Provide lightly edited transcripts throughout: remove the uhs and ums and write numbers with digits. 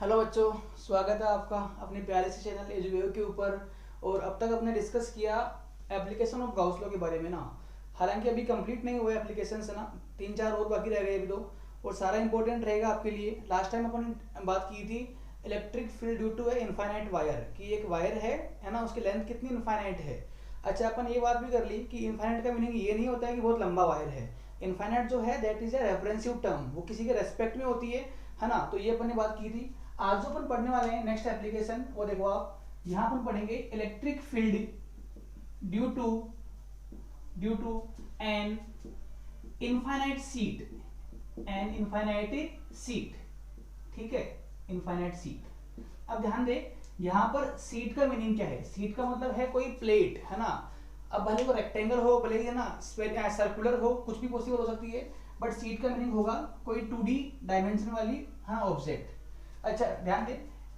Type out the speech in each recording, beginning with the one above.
Hello बच्चों, स्वागत है आपका अपने प्यारे से चैनल एजुवेव के ऊपर। और अब तक अपने डिस्कस किया एप्लीकेशन ऑफ गाउस लॉ के बारे में ना। हालांकि अभी कंप्लीट नहीं हुआ एप्लीकेशन से ना, 3-4 और बाकी रह गए अभी तो। और सारा इंपॉर्टेंट रहेगा आपके लिए। लास्ट टाइम अपन बात की थी electric field due to a infinite wire, कि एक वायर है ना, उसकी लेंथ कितनी इनफाइनाइट है। अच्छा, अपन ये बात भी कर ली कि इनफाइनाइट का मीनिंग ये नहीं होता है कि बहुत लंबा वायर है। इनफाइनाइट जो है दैट इज ए रेफरेंसिव टर्म, वो किसी के रेस्पेक्ट में होती है ना। तो ये अपन ने बात की थी। आज जो अपन पढ़ने वाले हैं नेक्स्ट एप्लीकेशन, वो देखो आप यहां अपन पढ़ेंगे electric field due to an infinite sheet, ठीक है, इनफाइनाइट सीट। अब ध्यान दे, यहां पर सीट का मीनिंग क्या है। सीट का मतलब है कोई प्लेट, है ना। अब भले वो रेक्टेंगल हो, भले है ना सर्कुलर हो, कुछ भी पॉसिबल हो सकती है, बट सीट का मीनिंग होगा कोई 2D डायमेंशन वाली ऑब्जेक्ट। अच्छा ध्यान दे,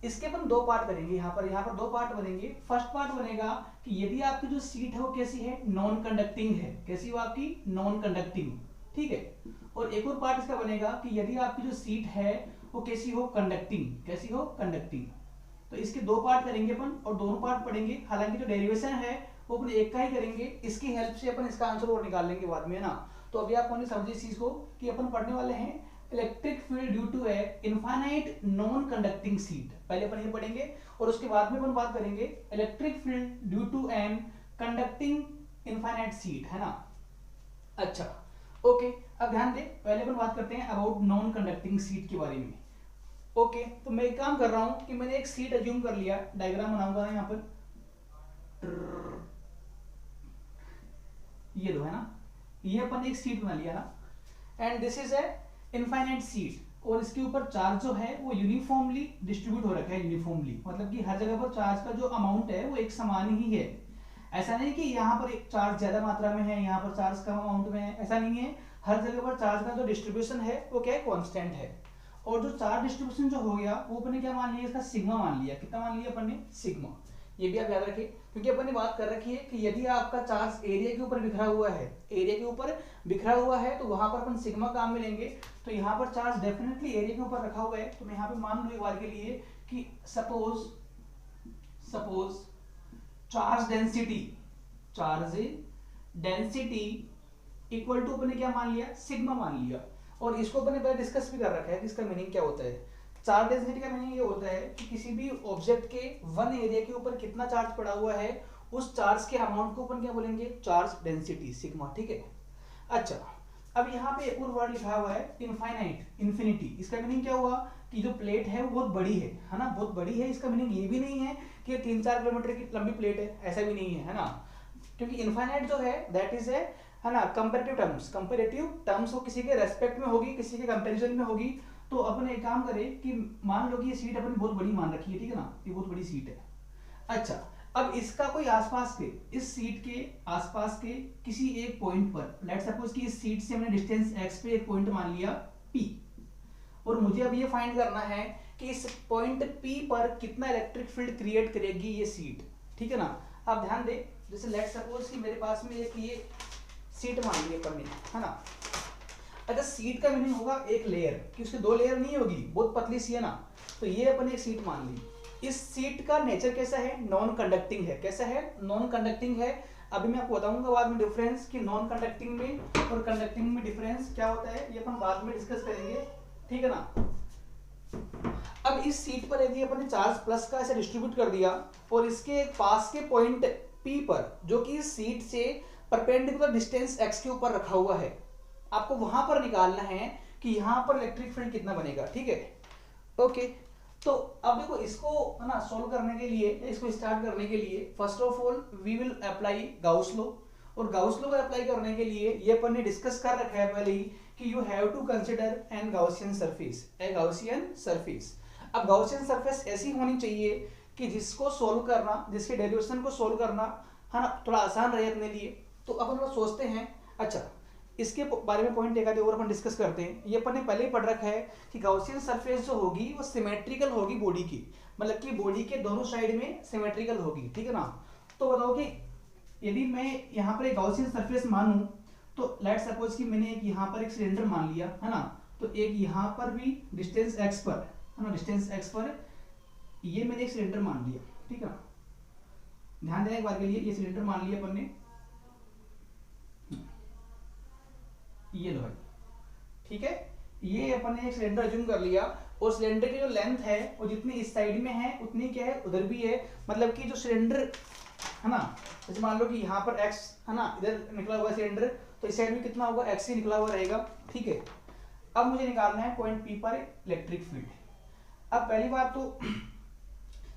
इसके अपन दो पार्ट करेंगे। यहाँ पर दो पार्ट बनेंगे। फर्स्ट पार्ट बनेगा कि यदि आपकी जो सीट है वो कैसी है, नॉन कंडक्टिंग है। कैसी हो आपकी, नॉन कंडक्टिंग, ठीक है। और एक और पार्ट इसका बनेगा कि यदि आपकी जो सीट है वो कैसी हो, कंडक्टिंग। कैसी हो, कंडक्टिंग। तो इसके दो पार्ट करेंगे अपन और दोनों पार्ट पढ़ेंगे। हालांकि जो डेरिवेशन है वो अपन एक का ही करेंगे, इसकी हेल्प से अपन इसका आंसर और निकाल लेंगे बाद में, है ना। तो अभी आप समझिए इस चीज को कि अपन पढ़ने वाले हैं electric field due to a infinite non conducting sheet. पहले अपन ये पढ़ेंगे और उसके बाद में अपन बात करेंगे electric field due to an conducting infinite sheet, है ना। अच्छा ओके, अब ध्यान दे, पहले अपन बात करते हैं अबाउट नॉन कंडक्टिंग सीट के बारे में। ओके, तो मैं एक काम कर रहा हूं कि मैंने एक सीट अज्यूम कर लिया। डायग्राम बनाऊंगा यहाँ पर, ये दो है ना, ये अपन एक सीट बना लिया ना। And this is a infinite sheet, और इसके ऊपर चार्ज जो है वो यूनिफॉर्मली डिस्ट्रीब्यूट हो रखा है। यूनिफॉर्मली मतलब कि हर जगह पर चार्ज का जो अमाउंट है वो एक समान ही है। ऐसा नहीं कि यहाँ पर एक चार्ज ज्यादा मात्रा में है, यहाँ पर चार्ज कम अमाउंट में है, ऐसा नहीं है। हर जगह पर चार्ज का जो डिस्ट्रीब्यूशन है वो क्या है, कॉन्स्टेंट है। और जो चार्ज डिस्ट्रीब्यूशन जो हो गया वो अपन ने क्या मान लिया, इसका सिग्मा मान लिया। कितना मान लिया अपन ने, सिग्मा। ये भी आप याद रखिए, क्योंकि अपन ने बात कर रखी है कि यदि आपका चार्ज एरिया के ऊपर बिखरा हुआ है, एरिया के ऊपर बिखरा हुआ है, तो वहां पर अपन सिग्मा काम में लेंगे। तो यहाँ पर चार्ज डेफिनेटली एरिया के ऊपर रखा हुआ है। तो मैं यहाँ पे मान लूं एक बार के लिए कि suppose charge density equal to अपन ने क्या मान लिया, सिग्मा मान लिया। और इसको अपन ने पहले डिस्कस भी कर रखा है कि इसका मीनिंग क्या होता है। चार्ज डेंसिटी का मीनिंग ये होता है कि किसी भी ऑब्जेक्ट के वन एरिया के ऊपर कितना चार्ज पड़ा हुआ है, उस चार्ज के अमाउंट को अपन क्या बोलेंगे, चार्ज डेंसिटी, सिग्मा, ठीक है। अच्छा, अब यहाँ पे एक और वर्ड लिखा हुआ है इनफाइनाइट, इन्फिनिटी। इसका मीनिंग क्या हुआ कि जो प्लेट है वो बहुत बड़ी है ना, बहुत बड़ी है। इसका मीनिंग ये भी नहीं है कि ये 3-4 किलोमीटर की लंबी प्लेट है, ऐसा भी नहीं है ना। क्योंकि इनफाइनाइट जो है दैट इज है ना कंपैरेटिव टर्म्स वो किसी के रेस्पेक्ट में होगी, किसी के कंपैरिजन में होगी। तो अपन एक काम करें कि मान लो कि ये सीट अपन बहुत बड़ी मान रखी है, ठीक है ना, ये बहुत बड़ी सीट है। अच्छा, अब इसका कोई आसपास के, इस सीट के आसपास के किसी एक पॉइंट पर, लेट सपोज कि इस सीट से मैंने डिस्टेंस x पे एक पॉइंट मान लिया p, और मुझे अब ये फाइंड करना है कि इस पॉइंट p पर कितना इलेक्ट्रिक फील्ड क्रिएट करेगी ये सीट, ठीक है ना। अब ध्यान दे, जैसे लेट सपोज कि मेरे पास में एक ये सीट मान ली अपन ने, है ना। अच्छा, सीट का मीनिंग होगा एक लेयर, कि उसके दो लेयर नहीं होगी, बहुत पतली सी है ना। तो ये अपन एक सीट मान ली। इस सीट का नेचर कैसा है, नॉन कंडक्टिंग है। कैसा है, नॉन कंडक्टिंग है। अभी मैं आपको बताऊंगा बाद में डिफरेंस कि नॉन कंडक्टिंग में और कंडक्टिंग में डिफरेंस क्या होता है, ये अपन बाद में डिस्कस करेंगे, ठीक है ना। अब इस सीट पर यदि अपन ने चार्ज प्लस का ऐसे डिस्ट्रीब्यूट कर दिया, और इसके पास के पॉइंट P पर, जो कि इस सीट से परपेंडिकुलर डिस्टेंस x के ऊपर रखा हुआ है, आपको वहां पर निकालना है कि यहां पर इलेक्ट्रिक फील्ड कितना बनेगा, ठीक है। ओके, तो अब देखो इसको है ना सॉल्व करने के लिए, इसको स्टार्ट करने के लिए first of all we will apply Gauss law. और गाउस लॉ को अप्लाई करने के लिए ये अपन ने डिस्कस कर रखा है पहले ही कि you have to consider an Gaussian surface, a Gaussian surface. अब गाउसियन सरफेस ऐसी होनी चाहिए कि जिसको सोल्व करना, जिसके डेरिवेशन को सोल्व करना है ना थोड़ा आसान रहे अपने लिए। तो अपन लोग सोचते हैं, अच्छा इसके बारे में पॉइंट एक आधे और अपन डिस्कस करते हैं। ये अपन ने पहले ही पढ़ रखा है कि गाउसियन सरफेस जो होगी वो सिमेट्रिकल होगी बॉडी की, मतलब कि बॉडी के दोनों साइड में सिमेट्रिकल होगी, ठीक है ना। तो बताओ कि यदि मैं यहाँ पर एक गाउसियन सरफेस मानूं, तो लेट सपोज कि मैंने एक यहाँ पर एक सिलेंडर मान लिया, है ना। तो एक यहाँ पर भी डिस्टेंस x पर, है ना, डिस्टेंस x पर ये मैंने एक सिलेंडर मान लिया, ठीक है ना, ध्यान देना एक बार के लिए, ये सिलेंडर मान लिया अपन ने, ये लो भाई, ठीक है, ये अपन ने एक सिलेंडर अज्यूम कर लिया और सिलेंडर की जो लेंथ है वो जितनी इस साइड में है उतनी क्या है उधर भी है, मतलब कि जो सिलेंडर है ना, जैसे मान लो कि यहाँ पर x है ना, इधर निकला हुआ सिलेंडर, तो इस साइड में कितना होगा, x ही निकला हुआ रहेगा, ठीक है। अब मुझे निकालना है पॉइंट P पर इलेक्ट्रिक फील्ड। अब पहली बात तो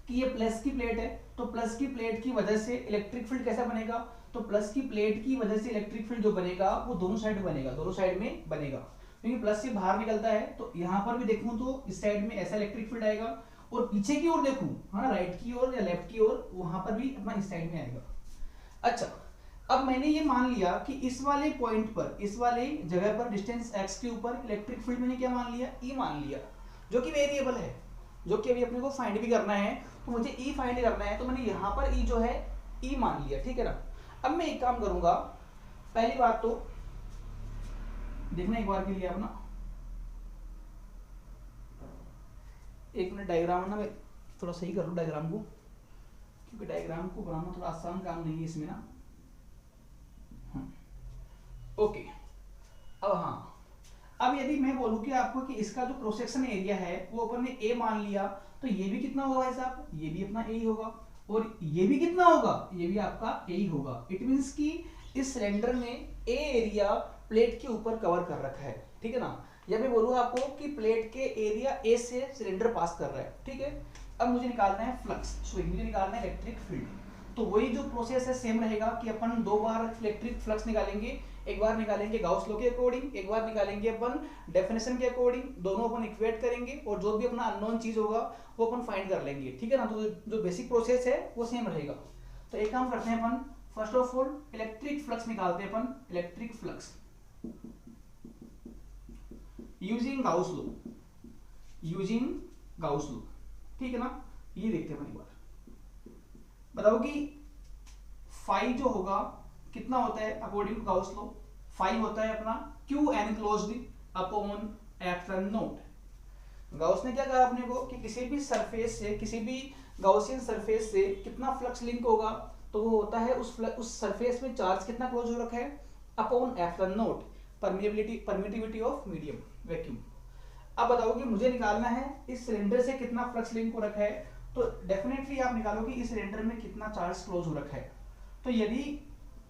कि ये प्लस की प्लेट है, तो प्लस की प्लेट की वजह से इलेक्ट्रिक फील्ड कैसा बनेगा, तो प्लस की प्लेट की वजह से इलेक्ट्रिक फील्ड जो बनेगा वो दोनों साइड बनेगा, दोनों साइड में बनेगा, क्योंकि प्लस से बाहर निकलता है, तो यहाँ पर भी देखूं तो इस साइड में ऐसा इलेक्ट्रिक फील्ड आएगा, और पीछे की ओर देखूं, हाँ राइट की ओर या लेफ्ट की ओर, वहां पर भी अपना इस साइड में आएगा। अच्छा, अब मैंने ये मान लिया कि इस वाले पॉइंट पर, इस वाले जगह पर डिस्टेंस x के ऊपर इलेक्ट्रिक फील्ड मैंने क्या मान लिया, E मान लिया, जो कि वेरिएबल है, जो कि अभी अपने को फाइंड भी करना है, तो मुझे E फाइंड करना है, तो मैंने यहाँ पर E जो है E मान लिया, ठीक है ना। अब मैं एक काम करूंगा, पहली बात तो देखना एक बार के लिए अपना, एक मिनट डायग्राम ना मैं थोड़ा सही कर लूँ डायग्राम को, क्योंकि डायग्राम को बनाना थोड़ा आसान काम नहीं है इसमें ना। ओके, अब हाँ, अब यदि मैं बोलूं कि आपको कि इसका जो क्रॉस सेक्शन एरिया है वो अपन ने ए मान लिया, तो ये भी कितना होगा भाई साहब, ये भी अपना ए ही होगा, और ये भी कितना होगा, ये भी आपका ए ही होगा। इट मींस कि इस सिलेंडर ने ए एरिया प्लेट के ऊपर कवर कर रखा है, ठीक है ना। या मैं बोलूँ आपको कि प्लेट के एरिया ए से सिलेंडर पास कर रहा है, ठीक है। अब मुझे निकालना है फ्लक्स, सॉरी मुझे निकालना है इलेक्ट्रिक फील्ड, तो वही जो प्रोसेस है सेम रहेगा कि अपन दो बार इलेक्ट्रिक फ्लक्स निकालेंगे, एक बार निकालेंगे गाउस लॉ के अकॉर्डिंग, एक बार निकालेंगे अपन डेफिनेशन के अकॉर्डिंग, दोनों अपन इक्वेट करेंगे और जो भी अपना अननोन चीज होगा वो अपन फाइंड कर लेंगे, ठीक है ना। तो जो बेसिक प्रोसेस है वो सेम रहेगा। तो एक काम करते हैं अपन, first of all electric flux निकालते हैं अपन, electric flux using Gauss law, using Gauss law, ठीक है ना। ये देखते हैं अपन एक बार, बताओ कि फाई जो होगा कितना होता है according to Gauss law, phi होता है अपना q enclosed upon epsilon naught. Gauss ने क्या कहा अपने को कि किसी भी सरफेस से, किसी भी गाउसियन सरफेस से कितना फ्लक्स लिंक होगा, तो वो होता है उस सरफेस में चार्ज कितना क्लोज हो रखा है upon epsilon not, permittivity of medium vacuum. अब बताओ कि मुझे निकालना है इस सिलेंडर से कितना फ्लक्स लिंक हो रखा है, तो डेफिनेटली आप निकालो कि इस सिलेंडर में कितना चार्ज क्लोज हो रखा है। तो यदि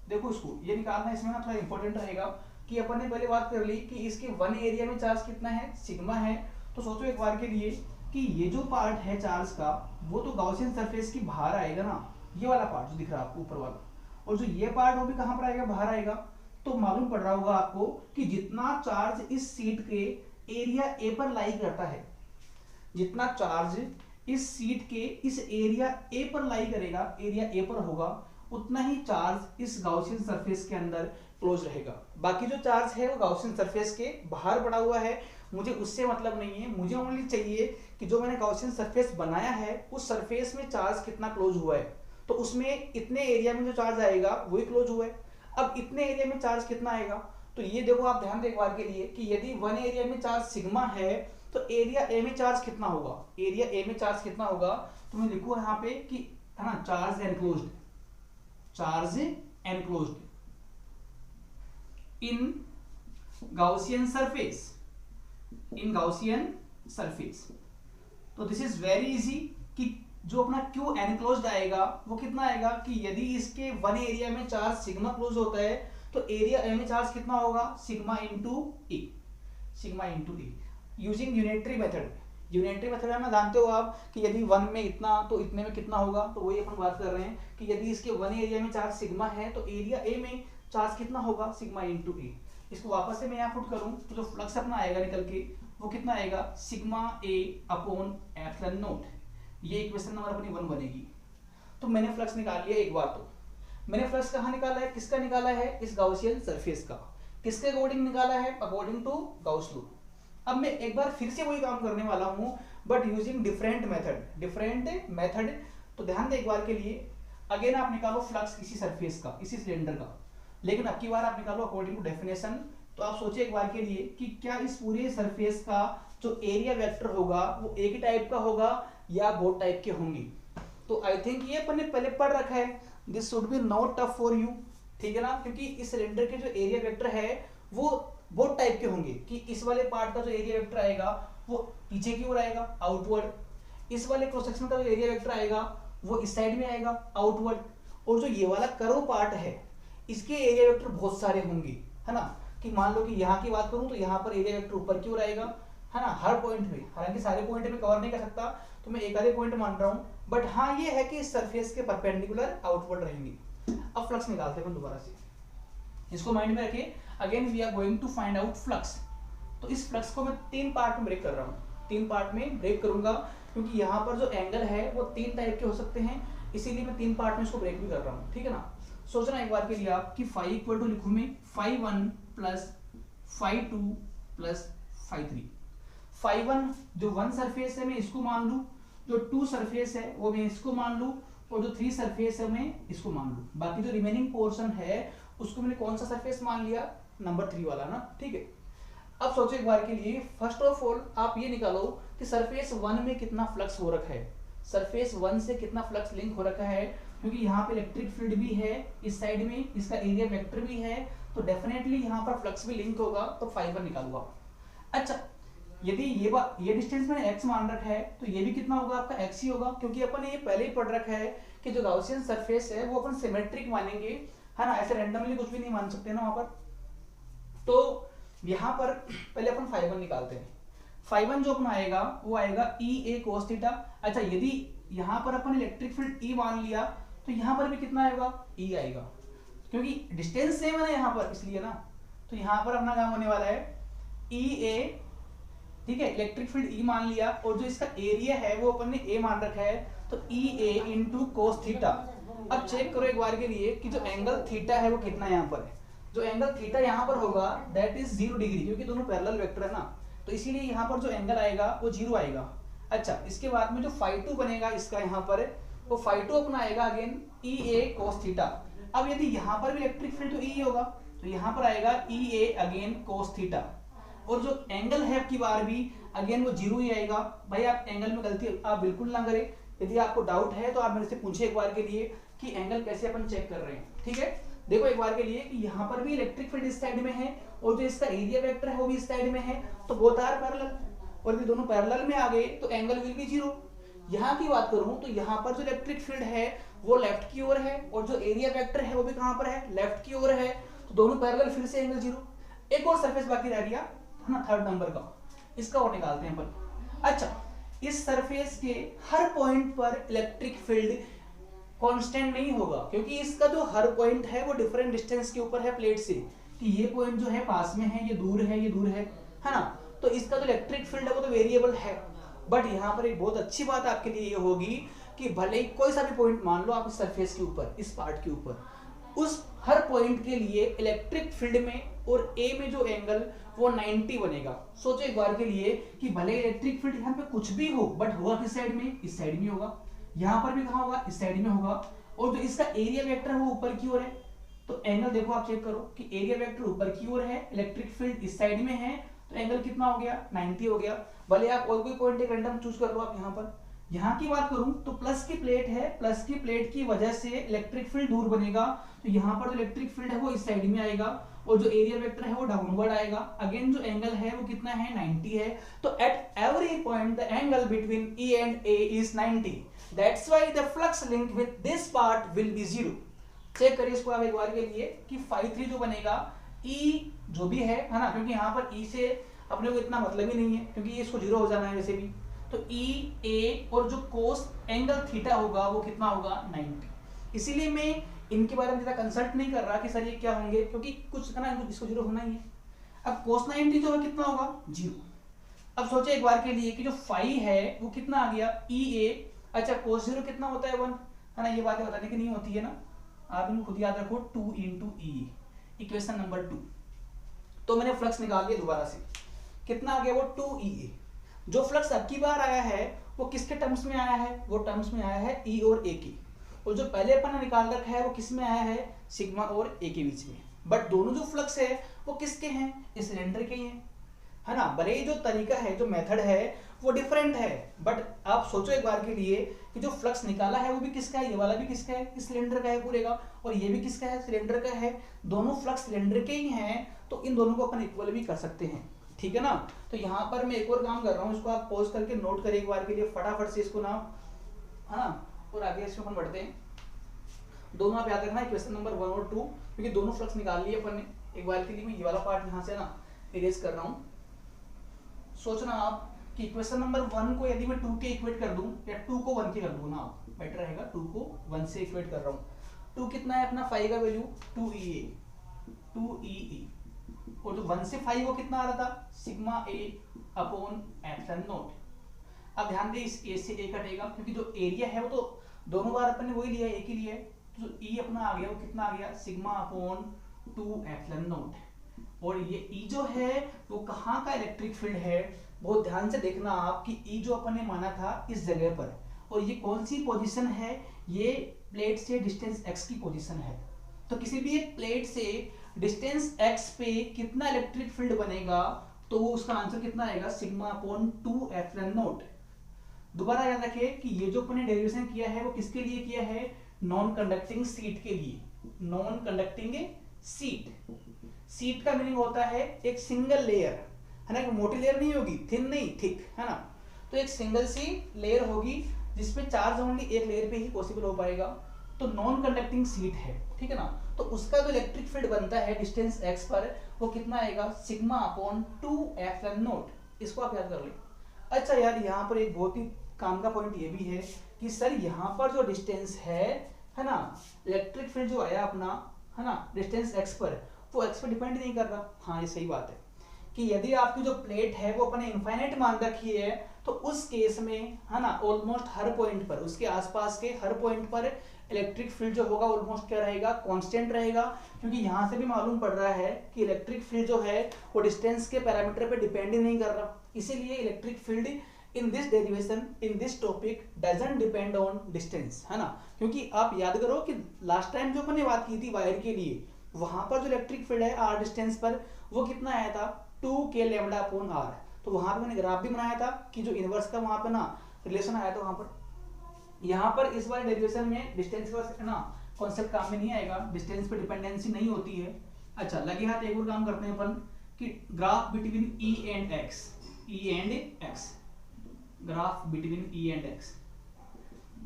देखो इसको ये निकालना, इसमें ना थोड़ा इंपॉर्टेंट रहेगा कि अपन ने पहले बात कर ली कि इसके वन एरिया में चार्ज कितना है, सिग्मा है। तो सोचो एक बार के लिए कि ये जो पार्ट है चार्ज का वो तो गाउसियन सरफेस की बाहर आएगा ना, ये वाला पार्ट जो दिख रहा है आपको ऊपर वाला, और जो ये पार्ट वो भी कहां पर आएगा, बाहर आएगा। तो मालूम पड़ रहा होगा आपको कि जितना चार्ज इस सीट के एरिया ए पर लाई करता है, जितना चार्ज इस सीट के इस एरिया ए पर लाई करेगा, एरिया ए पर होगा, उतना ही चार्ज इस गाउसियन सरफेस के अंदर क्लोज रहेगा। बाकी जो चार्ज है वो गाउसियन सरफेस के बाहर पड़ा हुआ है, मुझे उससे मतलब नहीं है, मुझे ओनली चाहिए कि जो मैंने गाउसियन सरफेस बनाया है उस सरफेस में चार्ज कितना क्लोज हुआ है, तो उसमें इतने एरिया में जो चार्ज आएगा वही क्लोज हुआ है। अब इतने एरिया में चार्ज कितना आएगा, तो ये देखो आप ध्यान दें एक बार के लिए कि यदि वन एरिया में चार्ज सिग्मा है तो एरिया ए में चार्ज कितना होगा, एरिया ए में चार्ज कितना होगा, तो मैं लिखूं यहाँ पे कि है ना चार्ज एनक्लोज्ड, चार्ज एनक्लोज्ड इन गाउसियन सरफेस, इन गाउसियन सरफेस। तो दिस इज वेरी इजी कि जो अपना क्यू एनक्लोज्ड आएगा वो कितना आएगा कि यदि इसके वन एरिया में चार्ज सिग्मा क्लोज होता है तो एरिया ए में चार्ज कितना होगा, sigma into A, sigma into A, using unitary method. Unitary method है ना, जानते हो आप कि यदि वन में इतना तो इतने में कितना होगा, तो वही अपन बात कर रहे हैं कि यदि इसके वन एरिया में चार्ज सिग्मा है तो एरिया ए में चार्ज कितना होगा, सिग्मा इंटू ए। इसको वापस से मैं यहाँ पुट करूँ तो जो फ्लक्स अपना आएगा निकल के वो कितना आएगा, सिग्मा ए अपॉन एप्सिलॉन नॉट। ये इक्वेशन नंबर अपनी 1 बनेगी। तो मैंने फ्लक्स निकाल लिया एक बार, तो मैंने फ्लक्स कहाँ निकाला है, किसका निकाला है, इस गाउसियन सरफेस का। किसके अकॉर्डिंग निकाला है, अकॉर्डिंग टू गाउस लॉ। अब मैं एक बार फिर से वही काम करने वाला हूं but using different method, different method. तो ध्यान दे एक बार के लिए, अगेन आप निकालो फ्लक्स इसी सरफेस का, इसी सिलेंडर का, लेकिन अब की बार आप निकालो अकॉर्डिंग टू डेफिनेशन तो आप सोचिए एक बार के लिए कि क्या इस पूरे सरफेस का जो एरिया वेक्टर होगा वो एक ही टाइप का होगा या बहुत टाइप के होंगे। तो आई थिंक ये अपन ने पहले पढ़ रखा है, this should be not tough for you, ठीक है ना, क्योंकि इस सिलेंडर के जो एरिया वेक्टर है वो बहुत टाइप के होंगे कि इस वाले पार्ट का जो एरिया वेक्टर आएगा वो पीछे की ओर आएगा आउटवर्ड, इस वाले क्रॉस सेक्शन का जो एरिया वेक्टर आएगा वो इस साइड में आएगा आउटवर्ड, और जो ये वाला कर्व पार्ट है इसके एरिया वेक्टर बहुत सारे होंगे, है ना, कि मान लो कि यहाँ की बात करूं तो यहाँ पर एरिया वेक्टर ऊपर की ओर आएगा, है ना, हर पॉइंट में, हालांकि सारे पॉइंट में कवर नहीं कर सकता तो मैं एक आधे पॉइंट मान रहा हूं, बट हाँ ये है कि इस सरफेस के परपेंडिकुलर आउटवर्ड रहेंगे। अब फ्लक्स निकालते हैं दोबारा से, इसको माइंड में रखिए, again we are going to find out flux. तो इस फ्लक्स को मैं 3 पार्ट में ब्रेक कर रहा हूँ, 3 पार्ट में ब्रेक करूंगा क्योंकि यहाँ पर जो एंगल है वो 3 टाइप के हो सकते हैं, इसीलिए मैं 3 पार्ट में इसको ब्रेक भी कर रहा हूँ, ठीक है ना। सोचना एक बार के लिए आप कि फाई इक्वल टू लिखूं मैं phi 1 plus phi 2 plus phi 3। Phi 1 जो 1 सरफेस है मैं इसको मान लूं, जो 2 सरफेस है वो मैं इसको मान लूं, और जो 3 सरफेस है मैं इसको मान लूं, बाकी जो रिमेनिंग पोर्शन है उसको मैंने कौन सा सरफेस मान लिया, नंबर 3 वाला ना, ठीक है। अब सोचो एक बार के लिए, फर्स्ट ऑफ ऑल आप ये निकालो कि सरफेस 1 में कितना फ्लक्स हो रखा है, सरफेस 1 से कितना फ्लक्स लिंक हो रखा है, क्योंकि यहाँ पे इलेक्ट्रिक फील्ड भी है इस साइड में, इसका एरिया वेक्टर भी है, तो डेफिनेटली यहाँ पर फ्लक्स भी लिंक होगा, तो फाई 1 निकालूंगा। अच्छा, यदि ये डिस्टेंस मैंने x मान रखा है तो ये भी कितना होगा, आपका x ही होगा, क्योंकि अपन ने ये पहले ही पढ़ रखा है कि जो गाउसियन सरफेस है वो अपन सिमेट्रिक मानेंगे, है ना, ऐसे रैंडमली कुछ भी नहीं मान सकते ना वहां पर। तो यहाँ पर पहले अपन फाई 1 निकालते हैं, फाई 1 जो अपना आएगा वो आएगा E A cos थीटा। अच्छा, यदि यहाँ पर अपन इलेक्ट्रिक फील्ड E मान लिया तो यहाँ पर भी कितना आएगा, E आएगा, क्योंकि डिस्टेंस सेम है ना यहाँ पर, इसलिए ना, तो यहाँ पर अपना काम होने वाला है EA, ठीक है, इलेक्ट्रिक फील्ड E मान लिया, और जो इसका एरिया है वो अपन ने A मान रखा है, तो EA इंटू कोस थीटा। अब चेक करो एक बार के लिए कि जो एंगल थीटा है वो कितना यहाँ पर है, जो एंगल थीटा यहाँ पर होगा दैट इज 0 डिग्री, क्योंकि दोनों पैरेलल वेक्टर है ना, तो इसीलिए यहाँ पर जो एंगल आएगा वो 0 आएगा। अच्छा, इसके बाद में जो फाई 2 बनेगा इसका यहाँ पर, वो फाई 2 अपना आएगा अगेन EA cos थीटा। अब यदि यहाँ पर भी इलेक्ट्रिक फील्ड तो E होगा, तो यहाँ पर आएगा EA अगेन cos थीटा, और जो एंगल है आपकी बार भी अगेन वो 0 ही आएगा। भाई आप एंगल में गलती आप बिल्कुल ना करें, यदि आपको डाउट है तो आप मेरे से पूछिए एक बार के लिए कि एंगल कैसे अपन चेक कर रहे हैं, ठीक है। देखो एक बार के लिए कि यहाँ पर भी इलेक्ट्रिक फील्ड इस साइड में है और जो इसका एरिया वेक्टर है वो भी इस साइड में है, तो बोथ आर पैरेलल, और यदि दोनों पैरेलल में आ गए तो एंगल विल बी 0। यहाँ की बात करूं तो यहाँ पर जो इलेक्ट्रिक फील्ड है वो लेफ्ट की ओर है, और जो एरिया वेक्टर है वो भी कहाँ पर है, लेफ्ट की ओर है, तो दोनों पैरेलल, फिर से एंगल 0। एक और सरफेस बाकी रह गया है ना, 3rd नंबर का, इसका और निकालते हैं अपन। अच्छा, इस सरफेस के हर पॉइंट पर इलेक्ट्रिक फील्ड कांस्टेंट नहीं होगा, क्योंकि इसका जो हर पॉइंट है वो डिफरेंट डिस्टेंस के ऊपर है प्लेट से, कि ये पॉइंट जो है पास में है, ये दूर है, ये दूर है ना, तो इसका जो इलेक्ट्रिक फील्ड है वो तो वेरिएबल है। बट यहाँ पर एक बहुत अच्छी बात आपके लिए ये होगी कि भले ही कोई सा भी पॉइंट मान लो आप इस सरफेस के ऊपर, इस पार्ट के ऊपर, उस हर पॉइंट के लिए इलेक्ट्रिक फील्ड में और ए में जो एंगल वो 90 बनेगा। सोचो एक बार के लिए कि भले इलेक्ट्रिक फील्ड यहाँ पे कुछ भी हो, बट होगा किस साइड में, इस साइड में होगा, यहाँ पर भी कहाँ होगा, इस साइड में होगा, और जो इसका एरिया वेक्टर है वो ऊपर की ओर है, तो एंगल देखो आप चेक करो कि एरिया वेक्टर ऊपर की ओर है, इलेक्ट्रिक फील्ड इस साइड में है, तो एंगल कितना हो गया, 90 हो गया। भले आप और कोई पॉइंट एक रैंडम चूज कर लो आप यहाँ पर। यहाँ की बात करूं तो प्लस की प्लेट है, प्लस की प्लेट की वजह से इलेक्ट्रिक फील्ड दूर बनेगा, तो यहाँ पर जो इलेक्ट्रिक फील्ड है वो इस साइड में आएगा, और जो एरिया वेक्टर है वो डाउनवर्ड आएगा। अगेन जो एंगल है वो कितना है, 90 है, तो at every point the angle between E and A is 90, that's why the flux link with this part will be 0। Check करिए इसको आप एक बार के लिए कि फाई 3 जो बनेगा, E जो भी है ना, क्योंकि यहाँ पर E से अपने को इतना मतलब ही नहीं है, क्योंकि इसको 0 हो जाना है वैसे भी, तो E A और जो कोस एंगल थीटा होगा वो कितना होगा, 90। इसीलिए मैं इनके बारे में ज्यादा कंसल्ट नहीं कर रहा कि सर ये क्या होंगे, क्योंकि कुछ ना इसको 0 होना ही है। अब कोस 90 जो है कितना होगा, 0। अब सोचे एक बार के लिए कि जो फाई है वो कितना आ गया, EA। अच्छा, कोस 0 कितना होता है, 1, है ना, ये बातें बताने की नहीं होती है ना, आप इनको खुद याद रखो, 2 into E, इक्वेशन नंबर 2। तो मैंने फ्लक्स निकाल लिया दोबारा से, कितना आ गया वो 2EA। जो फ्लक्स अब की बार आया है वो किसके टर्म्स में आया है, वो टर्म्स में आया है E और A की, और जो पहले अपन ने निकाल रखा है वो किस में आया है, सिग्मा और A के बीच में। बट दोनों जो फ्लक्स है वो किसके हैं, इस सिलेंडर के ही हैं, है ना। भले ही जो तरीका है, जो मेथड है वो डिफरेंट है, बट आप सोचो एक बार के लिए कि जो फ्लक्स निकाला है वो भी किसका है, ये वाला भी किसका है, इस सिलेंडर का है पूरे का, और ये भी किसका है, सिलेंडर का है। दोनों फ्लक्स सिलेंडर के ही हैं, तो इन दोनों को अपन इक्वल भी कर सकते हैं, ठीक है ना। तो यहाँ पर मैं एक और काम कर रहा हूँ, इसको आप पॉज करके नोट करें एक बार के लिए फटाफट से इसको ना, है ना, और आगे इसमें अपन बढ़ते हैं। दोनों आप याद रखना क्वेश्चन नंबर 1 और 2, क्योंकि दोनों फ्लक्स निकाल लिए अपन ने। एक बार के लिए मैं ये वाला पार्ट यहाँ से ना इरेज कर रहा हूँ। सोचना आप कि इक्वेशन नंबर 1 को यदि मैं 2 के इक्वेट कर दूं या 2 को 1 के कर दूं ना, बेटर रहेगा 2 को 1 से इक्वेट कर रहा हूं। 2 कितना है अपना, 5 का वैल्यू 2e और जो 1 से 5 वो कितना आ रहा था, sigma a upon epsilon not. अब ध्यान दे, इस a से a कटेगा, क्योंकि जो एरिया है वो तो दोनों बार अपन ने वही लिया है, एक ही लिया है। तो जो e अपना आ गया वो कितना आ गया, सिग्मा अपॉन 2 एप्सिलॉन नॉट। और ये E जो है वो कहाँ का इलेक्ट्रिक फील्ड है, बहुत ध्यान से देखना आप कि E जो अपन ने माना था इस जगह पर, और ये कौन सी पोजीशन है, ये प्लेट से डिस्टेंस x की पोजीशन है। तो किसी भी एक प्लेट से डिस्टेंस x पे कितना इलेक्ट्रिक फील्ड बनेगा, तो वो उसका आंसर कितना आएगा, सिग्मा अपॉन 2 एप्सिलॉन नॉट। दोबारा याद रखिए कि ये जो अपन ने डेरिवेशन किया है वो किसके लिए किया है, नॉन कंडक्टिंग सीट के लिए। नॉन कंडक्टिंग सीट, सीट का मीनिंग होता है एक सिंगल लेयर, है ना, एक मोटी लेयर नहीं होगी, थिन नहीं, थिक, है ना। तो एक सिंगल सी लेयर होगी जिसपे चार्ज ओनली एक लेयर पे ही पॉसिबल हो पाएगा, तो नॉन कंडक्टिंग सीट है, ठीक है ना। तो उसका जो इलेक्ट्रिक फील्ड बनता है डिस्टेंस x पर, वो कितना आएगा, सिग्मा अपॉन 2 एप्सिलॉन नॉट। इसको आप याद कर लें। अच्छा यार, यहाँ पर एक बहुत ही काम का पॉइंट ये भी है कि सर यहाँ पर जो डिस्टेंस है ना, इलेक्ट्रिक फील्ड जो आया अपना, है ना, डिस्टेंस x पर, वो x पे डिपेंड नहीं कर रहा। हाँ, ये सही बात है कि यदि आपकी जो प्लेट है वो अपने इनफाइनाइट मान रखी है, तो उस केस में, है ना, ऑलमोस्ट हर पॉइंट पर, उसके आसपास के हर पॉइंट पर इलेक्ट्रिक फील्ड जो होगा ऑलमोस्ट क्या रहेगा, कांस्टेंट रहेगा। क्योंकि यहाँ से भी मालूम पड़ रहा है कि इलेक्ट्रिक फील्ड जो है वो डिस्टेंस के पैरामीटर पे डिपेंड ही नहीं कर रहा। इसीलिए electric field in this derivation, in this topic doesn't depend on distance, है ना। क्योंकि आप याद करो कि लास्ट टाइम जो मैंने बात की थी वायर के लिए, वहां पर जो इलेक्ट्रिक फील्ड है r डिस्टेंस पर, वो कितना आया था, 2k लैम्डा अपॉन r। तो वहां पे मैंने ग्राफ भी बनाया था कि जो इनवर्स का वहां पे ना रिलेशन आया था वहां पर। यहाँ पर इस वाले डेरिवेशन में डिस्टेंस का ना कॉन्सेप्ट काम में नहीं आएगा, डिस्टेंस पे डिपेंडेंसी नहीं होती है। अच्छा, लगे हाथ एक और काम करते हैं अपन कि graph between e and x, graph between e and x।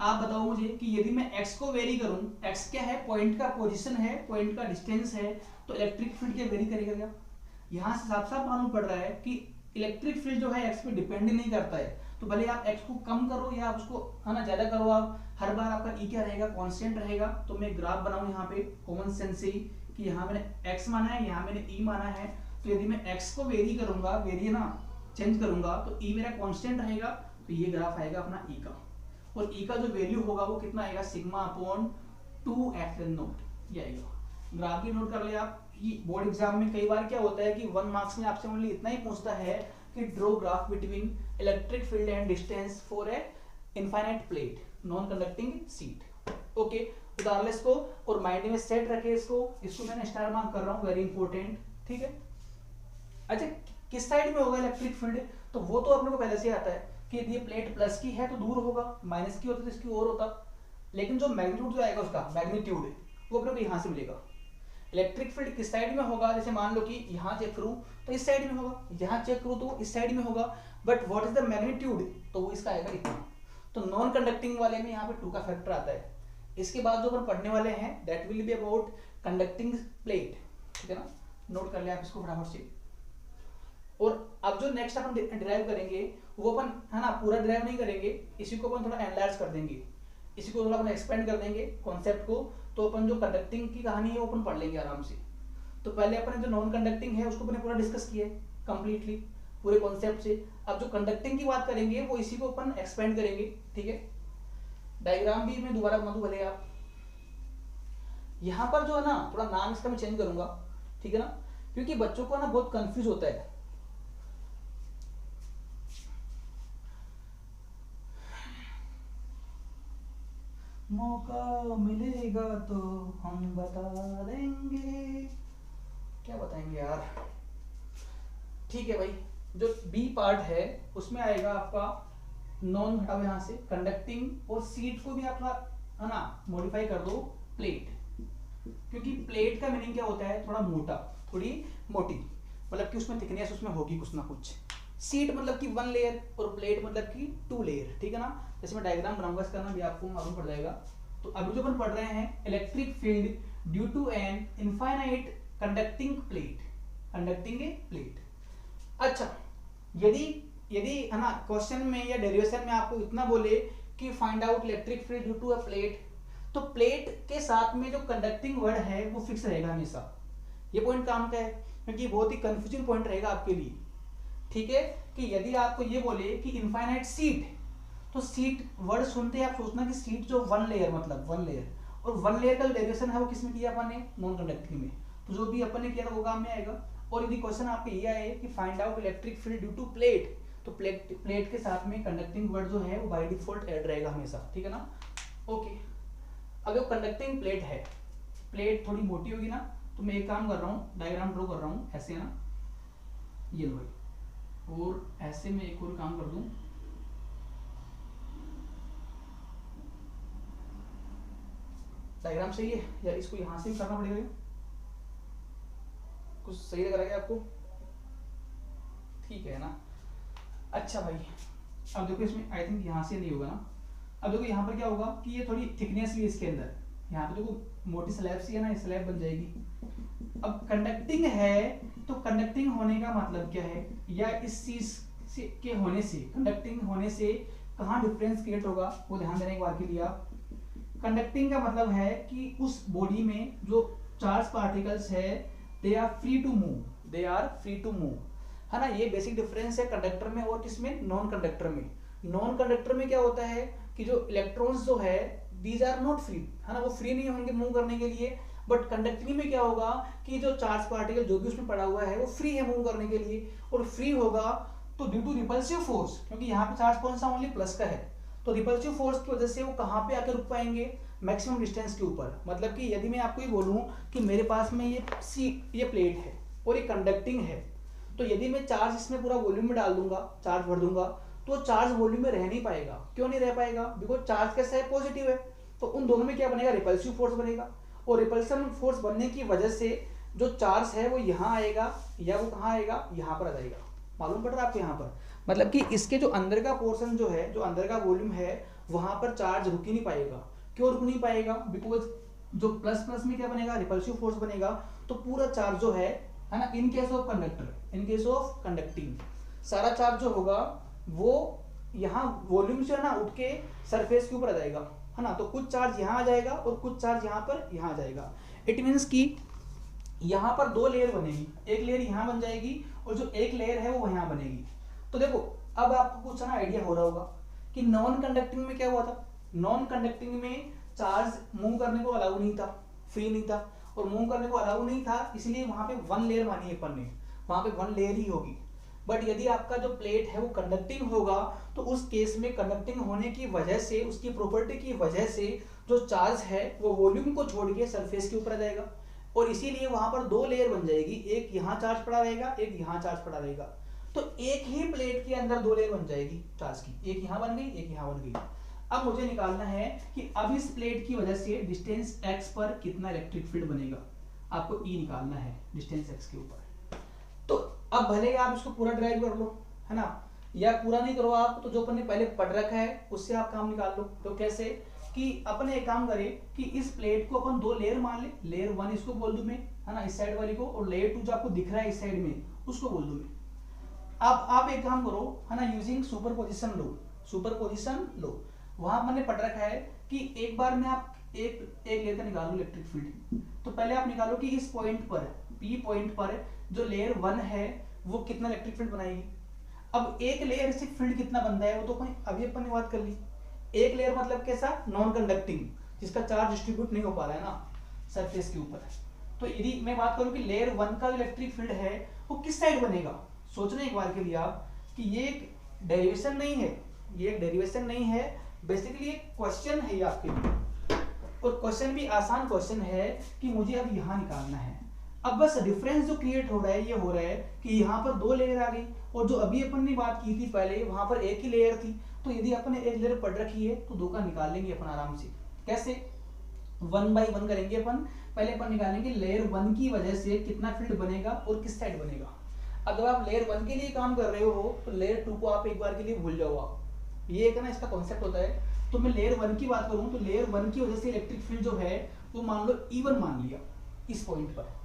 आप बताओ मुझे कि यदि मैं x को वेरी करूं, x क्या है, पॉइंट का पोजीशन है, पॉइंट का डिस्टेंस है, तो इलेक्ट्रिक फील्ड क्या वेरी करेगा क्या। यहां से साफ साफ मालूम पड़ रहा है कि इलेक्ट्रिक फील्ड जो है x पे डिपेंड नहीं करता है। तो भले आप x को कम करो या आप उसको, है ना, ज्यादा करो, आप हर बार आपका e क्या रहेगा, कांस्टेंट रहेगा। तो मैं ग्राफ बनाऊं यहाँ पे कॉमन सेंस से कि यहाँ मैंने x माना है, यहाँ मैंने e माना है। तो यदि मैं x को वेरी करूंगा, वेरी ना चेंज करूंगा, तो e मेरा कांस्टेंट रहेगा, तो ये ग्राफ आएगा अपना e का। और e का जो वैल्यू होगा वो कितना आएगा, सिग्मा अपॉन 2 एप्सिलॉन नॉट, ये आएगा। ग्राफ भी नोट कर ले आप। बोर्ड एग्जाम में कई बार क्या होता है कि 1 मार्क्स में आपसे ओनली इतना ही पूछता है कि draw graph between electric field and distance for a infinite plate non conducting seat. Okay, उतार ले इसको और माइंड में सेट रखे इसको मैंने स्टार मार्क कर रहा हूँ, वेरी इंपॉर्टेंट, ठीक है। अच्छा, किस साइड में होगा इलेक्ट्रिक फील्ड, तो वो तो अपने को पहले से आता है कि यदि ये प्लेट प्लस की है तो दूर होगा, माइनस की होती तो इसकी ओर होता। लेकिन जो मैग्नीट्यूड जो आएगा उसका मैग्नीट्यूड, वो अपने को यहाँ से मिलेगा। इलेक्ट्रिक फील्ड किस साइड में होगा, जैसे मान लो कि यहाँ चेक करूँ तो इस साइड में होगा, यहाँ चेक करूँ तो इस साइड में होगा, but what is the magnitude, तो वो इसका आएगा इतना। तो नॉन कंडक्टिंग वाले में यहाँ पे 2 का फैक्टर आता है। इसके बाद जो अपन पढ़ने वाले हैं that will be about conducting plate, ठीक है ना, नोट कर लिया आप इसको फटाफट से। और अब जो नेक्स्ट अपन डिराइव करेंगे वो अपन, है ना, पूरा डिराइव नहीं करेंगे, इसी को अपन थोड़ा एनालाइज कर देंगे, इसी को थोड़ा अपन एक्सपेंड कर देंगे कॉन्सेप्ट को। तो अपन जो कंडक्टिंग की कहानी है वो अपन पढ़ लेंगे आराम से। तो पहले अपन जो नॉन कंडक्टिंग है उसको अपन पूरा डिस्कस किया है कंप्लीटली पूरे कॉन्सेप्ट से। अब जो कंडक्टिंग की बात करेंगे वो इसी को अपन एक्सपेंड करेंगे, ठीक है। डायग्राम भी मैं दोबारा बना दूं भले आप। यहाँ पर जो है ना थोड़ा नाम इसका मैं चेंज करूंगा, ठीक है ना, क्योंकि बच्चों को ना बहुत कंफ्यूज होता है। मौका मिलेगा तो हम बता देंगे, क्या बताएंगे यार। ठीक है भाई, जो बी पार्ट है उसमें आएगा आपका नॉन, हटाओ यहाँ से, कंडक्टिंग, और सीट को भी आप है ना मॉडिफाई कर दो प्लेट, क्योंकि प्लेट का मीनिंग क्या होता है, थोड़ा मोटा, थोड़ी मोटी, मतलब कि उसमें थिकनेस उसमें होगी कुछ ना कुछ। सीट मतलब कि 1 लेयर और प्लेट मतलब कि 2 लेयर, ठीक है ना। जैसे मैं डायग्राम बनाऊंगा इसका ना भी आपको मालूम पड़ जाएगा। तो अभी जो अपन पढ़ रहे हैं, electric field due to an infinite conducting plate, conducting a plate. अच्छा, यदि यदि है ना क्वेश्चन में या डेरिवेशन में आपको इतना बोले कि find out electric field due to a plate, तो प्लेट के साथ में जो कंडक्टिंग वर्ड है वो फिक्स रहेगा हमेशा। ये पॉइंट काम का है, क्योंकि बहुत ही कंफ्यूजिंग पॉइंट रहेगा आपके लिए। ठीक है, कि यदि आपको ये बोले कि इनफाइनाइट सीट, तो सीट वर्ड सुनते ही आप सोचना कि सीट जो 1 लेयर, मतलब 1 लेयर, और 1 लेयर का डेरिवेशन है वो किसमें किया अपन ने, नॉन कंडक्टिंग में। तो जो भी अपन ने किया था वो काम में आएगा। और यदि क्वेश्चन आपके ये आए कि find out electric field due to plate, तो प्लेट के साथ में कंडक्टिंग वर्ड जो है वो बाय डिफॉल्ट ऐड रहेगा हमेशा, ठीक है ना। ओके, अब जो कंडक्टिंग प्लेट है, प्लेट थोड़ी मोटी होगी ना, तो मैं एक काम कर रहा हूँ, डायग्राम ड्रॉ कर रहा हूँ ऐसे, है ना, ये लो भाई, और ऐसे में एक और काम कर दूं, डायग्राम सही है या इसको यहां से भी करना पड़ेगा, कुछ सही लग रहा है आपको, ठीक है ना। अच्छा भाई, अब देखो इसमें आई थिंक यहाँ से नहीं होगा ना। अब देखो यहाँ पर क्या होगा कि ये थोड़ी थिकनेस भी इसके अंदर, यहाँ पे देखो मोटी स्लैब सी है ना, स्लैब बन जाएगी। अब कंडक्टिंग है, तो कंडक्टिंग होने का मतलब क्या है, या इस चीज के होने से, कंडक्टिंग होने से कहाँ डिफरेंस क्रिएट होगा, वो ध्यान देने के बाद के लिए आप, कंडक्टिंग का मतलब है कि उस बॉडी में जो चार्ज पार्टिकल्स है, they are free to move, they are free to move, है ना। ये बेसिक डिफरेंस है कंडक्टर में और किसमें, नॉन कंडक्टर में। नॉन कंडक्टर में क्या होता है कि जो इलेक्ट्रॉन्स जो है, दीज आर नॉट फ्री, है ना, वो फ्री नहीं होंगे मूव करने के लिए। बट कंडक्टिंग में क्या होगा कि जो चार्ज पार्टिकल जो भी उसमें पड़ा हुआ है वो फ्री है मूव करने के लिए, और फ्री होगा तो ड्यू टू रिपल्सिव फोर्स, क्योंकि यहाँ पे चार्ज कौन सा, ओनली प्लस का है, तो रिपल्सिव फोर्स की वजह से वो कहाँ पे आकर रुक पाएंगे, मैक्सिमम डिस्टेंस के ऊपर। मतलब कि यदि मैं आपको ये बोलूं कि मेरे पास में ये प्लेट है और ये कंडक्टिंग है, तो यदि मैं चार्ज इसमें पूरा वॉल्यूम में डाल दूंगा, चार्ज भर दूंगा, तो चार्ज वॉल्यूम में रह नहीं पाएगा। क्यों नहीं रह पाएगा, बिकॉज चार्ज कैसा है, पॉजिटिव है। तो उन दोनों में क्या बनेगा, रिपल्सिव फोर्स बनेगा, और रिपल्सन फोर्स बनने की वजह से जो चार्ज है वो यहाँ आएगा, या वो कहाँ आएगा, यहाँ पर आ जाएगा। मालूम पड़ रहा है आपको यहाँ पर, मतलब कि इसके जो अंदर का पोर्शन जो है, जो अंदर का वॉल्यूम है, वहां पर चार्ज रुक ही नहीं पाएगा। क्यों रुक नहीं पाएगा, बिकॉज जो प्लस प्लस में क्या बनेगा, रिपल्सिव फोर्स बनेगा, तो पूरा चार्ज जो है ना, in case of conductor, in case of conducting, सारा चार्ज जो होगा वो यहाँ वॉल्यूम से है ना उठ के सरफेस के ऊपर आ जाएगा, है ना। तो कुछ चार्ज यहाँ आ जाएगा और कुछ चार्ज यहाँ पर यहाँ आ जाएगा। इट मीन्स कि यहाँ पर 2 लेयर बनेगी, एक लेयर यहाँ बन जाएगी और जो एक लेयर है वो यहाँ बनेगी। तो देखो अब आपको कुछ ना आइडिया हो रहा होगा कि नॉन कंडक्टिंग में क्या हुआ था। नॉन कंडक्टिंग में चार्ज मूव करने को अलाउ नहीं था, फ्री नहीं था, और मूव करने को अलाउ नहीं था, इसलिए वहां पे 1 लेयर मानी है अपन ने, वहां पे 1 लेयर ही होगी। बट यदि आपका जो प्लेट है वो कंडक्टिंग होगा, तो उस केस में कंडक्टिंग होने की वजह से, उसकी प्रॉपर्टी की वजह से जो चार्ज है वो वॉल्यूम को छोड़ के सरफेस के ऊपर आ जाएगा, और इसीलिए वहां पर 2 लेयर बन जाएगी, एक यहाँ चार्ज पड़ा रहेगा, एक यहाँ चार्ज पड़ा रहेगा। तो एक ही प्लेट के अंदर 2 लेयर बन जाएगी चार्ज की, एक यहाँ बन गई, एक यहाँ बन गई। अब मुझे निकालना है कि अब इस प्लेट की वजह से डिस्टेंस x पर कितना इलेक्ट्रिक फील्ड बनेगा, आपको E निकालना है डिस्टेंस x के ऊपर। तो अब भले आप इसको पूरा ड्राइव कर लो, है ना, या पूरा नहीं करो आप, तो जो अपन ने पहले पढ़ रखा है उससे आप काम निकाल लो। तो कैसे कि अपन एक काम करें कि इस प्लेट को अपन 2 लेयर मान ले, लेयर 1 इसको बोल दूं मैं, है ना, इस साइड वाली को, और लेयर 2 जो आपको दिख रहा है इस साइड में उसको बोल दूं मैं। अब आप एक काम करो, है ना, यूजिंग सुपरपोजिशन लो, सुपरपोजिशन लो, वहां मैंने पढ़ रखा है कि एक बार में आप एक लेयर निकालो इलेक्ट्रिक फील्ड। तो पहले आप निकालो कि इस पॉइंट पर, P पॉइंट पर जो लेयर 1 है वो कितना इलेक्ट्रिक फील्ड बनाएगी। अब एक लेयर से फील्ड कितना बनता है वो तो अभी अपन ने बात कर ली। एक लेयर मतलब कैसा, नॉन कंडक्टिंग, जिसका चार्ज डिस्ट्रीब्यूट नहीं हो पा रहा है ना सरफेस के ऊपर। तो यदि मैं बात करूं कि लेयर 1 का इलेक्ट्रिक फील्ड है वो किस साइड बनेगा, सोचना एक बार के लिए आप कि ये एक डेरिवेशन नहीं है, ये एक डेरिवेशन नहीं है, बेसिकली एक क्वेश्चन है ये आपके लिए, और क्वेश्चन भी आसान क्वेश्चन है कि मुझे अब यहाँ निकालना है। अब बस डिफरेंस जो क्रिएट हो रहा है ये हो रहा है कि यहाँ पर 2 लेयर आ गई और जो अभी अपन ने बात की थी पहले वहां पर एक ही लेयर थी। तो यदि अपन ने एक लेयर पढ़ रखी है तो 2 का निकाल लेंगे अपन आराम से। कैसे? 1 बाई 1 करेंगे अपन। पहले अपन निकालेंगे लेयर 1 की वजह से कितना फील्ड बनेगा और किस साइड बनेगा। अगर आप लेयर 1 के लिए काम कर रहे हो तो लेयर 2 को आप एक बार के लिए भूल जाओ। आप ये एक ना इसका कॉन्सेप्ट होता है। तो मैं लेयर 1 की बात करूं तो लेयर 1 की वजह से इलेक्ट्रिक फील्ड जो है वो मान लो E1 मान लिया इस पॉइंट पर।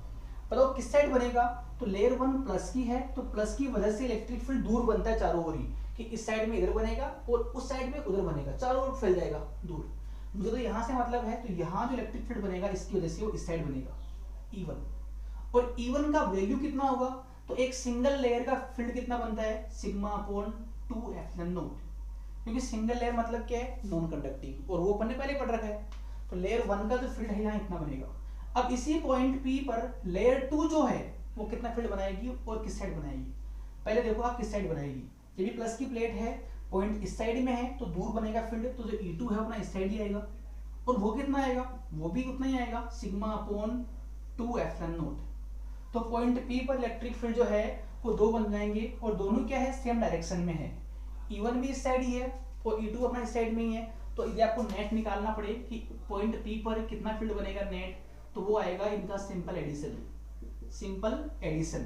बताओ किस साइड बनेगा? तो लेयर 1 प्लस की है तो प्लस की वजह से इलेक्ट्रिक फील्ड दूर बनता है चारों ओर ही, कि इस साइड में इधर बनेगा और उस साइड में उधर बनेगा, चारों ओर फैल जाएगा दूर। मुझे तो यहाँ से मतलब है, तो यहाँ जो इलेक्ट्रिक फील्ड बनेगा इसकी वजह से वो इस साइड बनेगा E1। और E1 का वैल्यू कितना होगा? तो एक सिंगल लेयर का फील्ड कितना बनता है? सिग्मा अपॉन 2 एप्सिलॉन नॉट, क्योंकि सिंगल लेयर मतलब क्या है? नॉन कंडक्टिंग, और वो अपन ने पहले पढ़ रखा है। तो लेयर 1 का जो फील्ड है यहाँ इतना बनेगा। अब इसी पॉइंट P पर लेयर 2 जो है वो कितना फील्ड बनाएगी और किस साइड बनाएगी? पहले देखो आप किस साइड बनाएगी। ये भी प्लस की प्लेट है, पॉइंट इस साइड में है तो दूर बनेगा फील्ड, तो जो E2 है अपना इस साइड ही आएगा। और वो कितना आएगा? वो भी उतना ही आएगा, सिग्मा अपॉन 2 एप्सिलॉन नॉट। तो पॉइंट P पर इलेक्ट्रिक फील्ड जो है वो 2 बन जाएंगे और दोनों क्या है? सेम डायरेक्शन में है। E1 भी इस साइड ही है और E2 अपना इस साइड में ही है। तो यदि आपको नेट निकालना पड़े कि पॉइंट P पर कितना फील्ड बनेगा नेट, तो वो आएगा इनका सिंपल एडिशन। सिंपल एडिशन,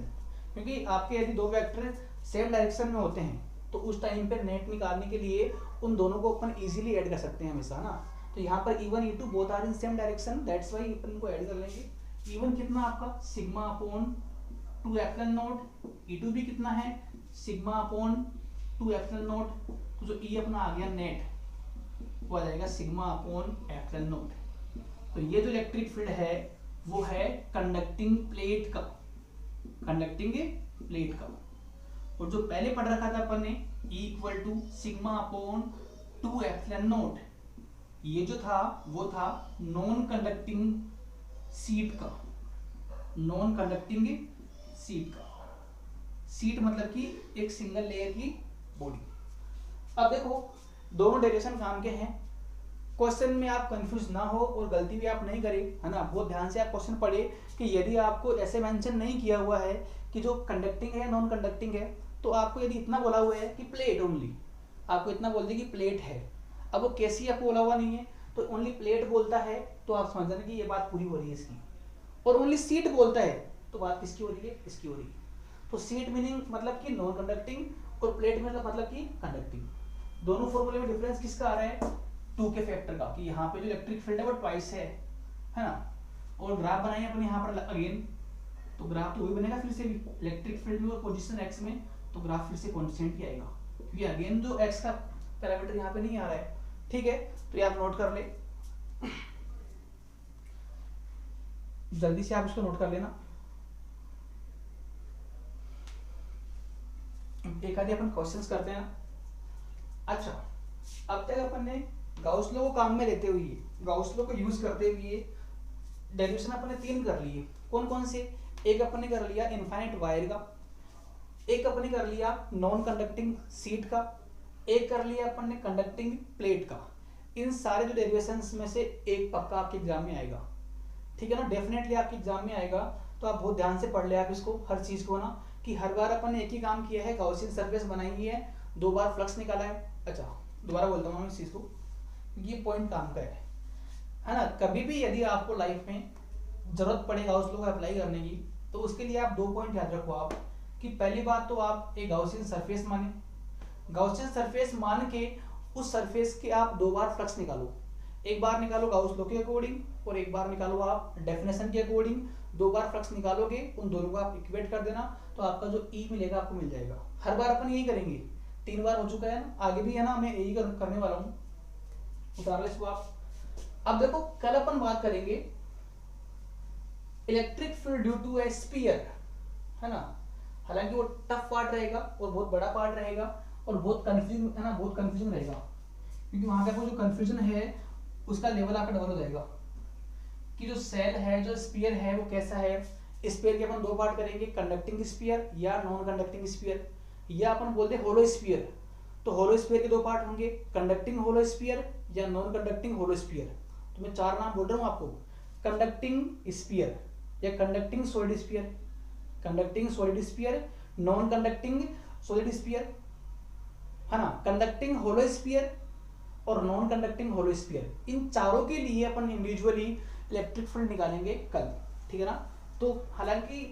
क्योंकि आपके यदि 2 वेक्टर सेम डायरेक्शन में होते हैं तो उस टाइम पे नेट निकालने के लिए उन दोनों को अपन इजीली ऐड कर सकते हैं हमेशा ना। तो यहाँ पर E1 E2 both are in same direction, that's why अपन को ऐड कर लेंगे। E1 कितना आपका? Sigma upon 2 epsilon not. E2 भी कितना है? Sigma upon 2 epsilon not. तो जो E अपना आ गया नेट वो आ जाएगा सिग्मा अपॉन एप्सिलॉन नॉट। तो ये जो इलेक्ट्रिक फील्ड है वो है कंडक्टिंग प्लेट का, कंडक्टिंग प्लेट का। और जो पहले पढ़ रखा था अपन ने E equal to sigma upon 2 epsilon naught, ये जो था वो था नॉन कंडक्टिंग सीट का, नॉन कंडक्टिंग सीट का। सीट मतलब कि एक सिंगल लेयर की बॉडी। अब देखो दोनों डायरेक्शन काम के हैं। क्वेश्चन में आप कंफ्यूज ना हो और गलती भी आप नहीं करें, है ना। बहुत ध्यान से आप क्वेश्चन पढ़े कि यदि आपको ऐसे मेंशन नहीं किया हुआ है कि जो कंडक्टिंग है नॉन कंडक्टिंग है, तो आपको यदि इतना बोला हुआ है कि प्लेट ओनली, आपको इतना बोल दिया कि प्लेट है। अब वो कैसी आपको बोला हुआ नहीं है, तो ओनली प्लेट बोलता है तो आप समझ लें कि ये बात पूरी हो रही है इसकी। और ओनली सीट बोलता है तो बात किसकी हो रही है? इसकी हो रही है। तो सीट मीनिंग मतलब कि नॉन कंडक्टिंग और प्लेट मतलब कि कंडक्टिंग। दोनों फॉर्मूले में डिफरेंस किसका आ रहा है? 2 के फैक्टर का, कि यहाँ पे जो इलेक्ट्रिक फील्ड है वो ट्वाइस है ना। और ग्राफ बनाएंगे अपन यहाँ पर अगेन, तो ग्राफ तो वही बनेगा फिर से भी इलेक्ट्रिक फील्ड में और पोजीशन x में, तो ग्राफ फिर से कांस्टेंट ही आएगा, क्योंकि अगेन जो x का पैरामीटर यहाँ पे नहीं आ रहा है। ठीक है, तो ये आप नोट कर ले, जल्दी से आप इसको नोट कर लेना। एक आधे अपन क्वेश्चंस करते हैं। अच्छा, अब तक अपन ने गाउस लॉ को काम में लेते हुए, गाउस लॉ को यूज करते हुए डेरिवेशन अपन ने 3 कर लिए। कौन कौन से? एक अपन ने कर लिया इनफाइनाइट वायर का, एक अपन ने कर लिया नॉन कंडक्टिंग सीट का, एक कर लिया अपन ने कंडक्टिंग प्लेट का। इन सारे जो डेरिवेशंस में से एक पक्का आपके एग्जाम में आएगा, ठीक है ना, डेफिनेटली आपके एग्जाम में आएगा। तो आप बहुत ध्यान से पढ़ ले आप इसको, हर चीज को ना, कि हर बार अपन ने एक ही काम किया है, गाउसियन सरफेस बनाई है, 2 बार फ्लक्स निकाला है। अच्छा, दोबारा बोलता हूँ मैं इस चीज को, ये पॉइंट काम का है ना। कभी भी यदि आपको लाइफ में जरूरत पड़े गाउस लॉ को अप्लाई करने की, तो उसके लिए आप 2 पॉइंट याद रखो आप, कि पहली बात तो आप एक गाउसियन सरफेस माने, गाउसियन सरफेस मान के उस सरफेस के आप 2 बार फ्लक्स निकालो। एक बार निकालो गाउस लॉ के अकॉर्डिंग और एक बार निकालो आप डेफिनेशन के अकॉर्डिंग। 2 बार फ्लक्स निकालोगे, उन दोनों को आप इक्वेट कर देना, तो आपका जो ई मिलेगा आपको मिल जाएगा। हर बार अपन यही करेंगे, 3 बार हो चुका है ना, आगे भी है ना, मैं यही करने वाला हूँ। उतार ले इसको आप। अब देखो कल अपन बात करेंगे electric field due to a sphere, है ना। हालांकि वो टफ पार्ट रहेगा और बहुत बड़ा पार्ट रहेगा और बहुत कंफ्यूजिंग है ना, बहुत कंफ्यूजिंग रहेगा, क्योंकि वहां का जो कंफ्यूजन है उसका लेवल आपका डबल हो जाएगा, कि जो सेल है, जो स्फीयर है वो कैसा है। स्फीयर के अपन 2 पार्ट करेंगे, कंडक्टिंग स्फीयर या नॉन कंडक्टिंग स्फीयर, या अपन बोलते हैं होलो स्फीयर। तो होलो स्फीयर के 2 पार्ट होंगे, कंडक्टिंग होलो स्फीयर या नॉन कंडक्टिंग होलो स्फीयर। तो मैं 4 नाम बोल रहा हूँ आपको, कंडक्टिंग स्फीयर, या conducting solid sphere, conducting solid sphere, non conducting solid sphere, है ना, कंडक्टिंग होलो स्फीयर और नॉन कंडक्टिंग होलो स्फीयर। इन चारों के लिए अपन इंडिविजुअली इलेक्ट्रिक फील्ड निकालेंगे कल, ठीक है ना। तो हालांकि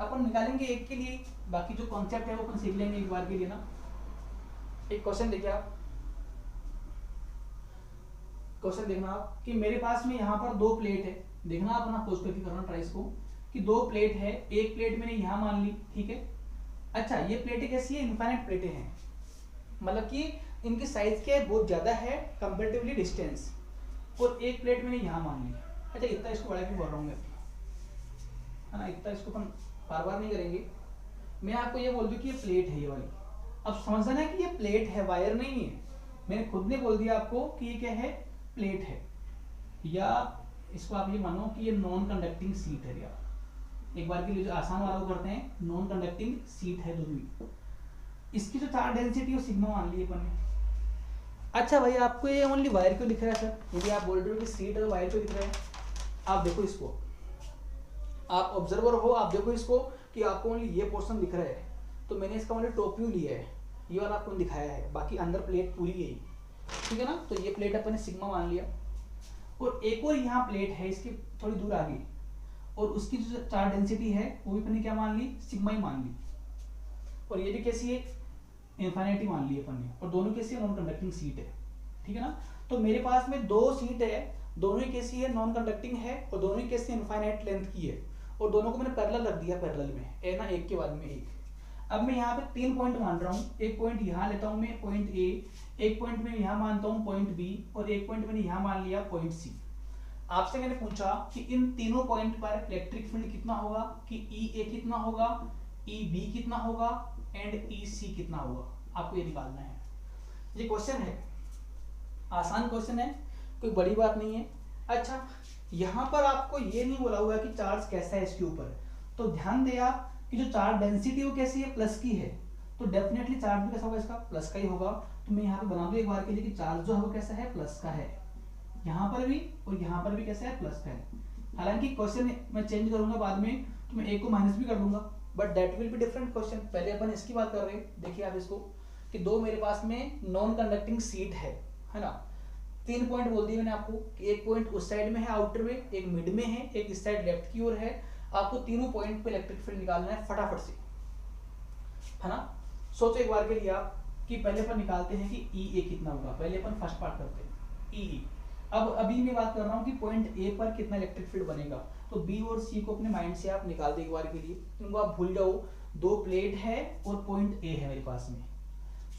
अपन निकालेंगे एक के लिए, बाकी जो कॉन्सेप्ट है वो अपन सीख लेंगे एक बार के लिए ना। एक क्वेश्चन देखिए आप, क्वेश्चन देखना आप कि मेरे पास में यहाँ पर दो प्लेट है, देखना आप ना पोस्ट करके करना ट्राई इसको, कि दो प्लेट है, एक प्लेट मैंने यहाँ मान ली, ठीक है। अच्छा ये प्लेटें कैसी है, इनफाइनाइट प्लेटें हैं, मतलब कि इनकी साइज क्या है, बहुत ज्यादा है कंपेरेटिवली डिस्टेंस, और एक प्लेट मैंने यहाँ मान ली। अच्छा इतना इसको बड़ा क्यों कर रहा हूँ मैं, है ना, इतना इसको अपन बार बार नहीं करेंगे। मैं आपको ये बोल दूं कि ये प्लेट है ये वाली, अब समझना है कि ये प्लेट है, वायर नहीं है। मैंने खुद ने बोल दिया आपको कि ये क्या है, प्लेट है, या इसको आप ये मानो कि ये नॉन कंडक्टिंग सीट है। यार एक बार के लिए जो आसान वाला वो करते हैं, नॉन कंडक्टिंग सीट है दोनों। इसकी जो चार्ज डेंसिटी है सिग्मा मान ली अपन ने। अच्छा भाई आपको ये ओनली वायर क्यों दिख रहा है सर, यदि आप बोल रहे हो कि सीट और वायर क्यों दिख रहा है, आप देखो इसको, आप ऑब्जर्वर हो, आप देखो इसको कि आपको ओनली ये पोर्शन दिख रहा है, तो मैंने इसका ओनली टॉप व्यू लिया है, ये वाला आपको दिखाया है, बाकी अंदर प्लेट पूरी यही, ठीक है ना। तो ये प्लेट अपन ने सिग्मा मान लिया, और एक और यहाँ प्लेट है इसकी थोड़ी दूर आगे, और उसकी जो चार्ज डेंसिटी है वो भी अपन ने क्या मान ली, सिग्मा ही मान ली, और ये भी कैसी है, इनफाइनाइटी मान ली अपन ने, और दोनों कैसी है, नॉन कंडक्टिंग सीट है, ठीक है ना। तो मेरे पास में दो सीट है, दोनों ही कैसी है, नॉन कंडक्टिंग है, और दोनों ही कैसी इनफाइनाइट लेंथ की है, और दोनों को मैंने पैरेलल रख दिया, पैरेलल में है ना, एक के बाद में एक। अब मैं यहाँ पे 3 पॉइंट मान रहा हूँ, एक पॉइंट यहाँ लेता हूँ मैं पॉइंट ए, एक पॉइंट में यहाँ मानता हूँ पॉइंट बी, और एक पॉइंट मैंने यहाँ मान लिया पॉइंट सी। आपसे मैंने पूछा कि इन तीनों पॉइंट पर इलेक्ट्रिक फील्ड कितना होगा, कि ई ए कितना होगा, ई बी कितना होगा, एंड ई सी कितना होगा, आपको ये निकालना है। ये क्वेश्चन है, आसान क्वेश्चन है, कोई बड़ी बात नहीं है। अच्छा यहाँ पर आपको ये नहीं बोला हुआ कि चार्ज कैसा है इसके ऊपर, तो ध्यान दे आप कि जो चार्ज डेंसिटी वो कैसी है, प्लस की है, तो डेफिनेटली चार्ज भी कैसा होगा, इसका प्लस का ही होगा। तो मैं यहाँ पे बना दूं एक बार के लिए कि चार्ज जो है वो कैसा है, प्लस का है, यहाँ पर भी और यहाँ पर भी कैसा है, प्लस का है। हालांकि क्वेश्चन मैं चेंज करूंगा बाद में, तो मैं एक को माइनस भी कर दूंगा, but that will be different question. पहले अपन इसकी बात कर रहे हैं, देखिए आप इसको कि दो मेरे पास में नॉन कंडक्टिंग सीट है ना। 3 पॉइंट बोल दिए मैंने आपको कि एक पॉइंट उस साइड में है आउटर में, एक मिड में है, एक इस साइड लेफ्ट की ओर है। आपको तीनों पॉइंट पे इलेक्ट्रिक फील्ड निकालना है फटाफट से, है ना। सोचो एक बार के लिए आप कि पहले अपन निकालते हैं कि ई ए कितना होगा, पहले अपन फर्स्ट पार्ट करते हैं ई। अब अभी मैं बात कर रहा हूँ कि पॉइंट ए पर कितना इलेक्ट्रिक फील्ड बनेगा, तो बी और सी को अपने माइंड से आप निकाल दे एक बार के लिए, इनको आप भूल जाओ। दो प्लेट है और पॉइंट ए है मेरे पास में।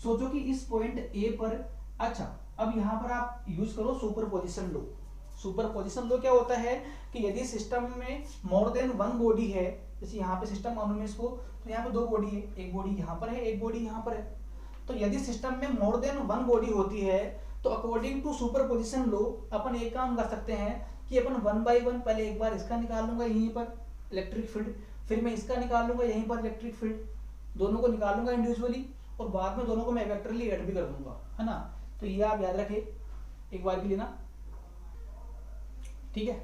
सोचो कि इस पॉइंट ए पर, अच्छा अब यहाँ पर आप यूज करो सुपरपोजिशन लो। सुपरपोजिशन लो क्या होता है कि यदि सिस्टम में मोर देन वन बॉडी है, जैसे यहाँ पे सिस्टम मानो में इसको, तो यहाँ पे दो बॉडी है, एक बॉडी यहाँ पर है, एक बॉडी यहाँ पर है। तो यदि सिस्टम में मोर देन वन बॉडी होती है, तो अकॉर्डिंग टू सुपरपोजिशन लो अपन एक काम कर सकते हैं कि अपन 1 बाय 1 पहले एक बार इसका निकाल लूंगा यहीं पर इलेक्ट्रिक फील्ड, फिर मैं इसका निकाल लूंगा यहीं पर इलेक्ट्रिक फील्ड, दोनों को निकाल लूंगा इंडिविजुअली, और बाद में दोनों को मैं वेक्टरली ऐड भी कर दूंगा, है ना। तो ये आप याद रखें एक बार के लिए ना, ठीक है।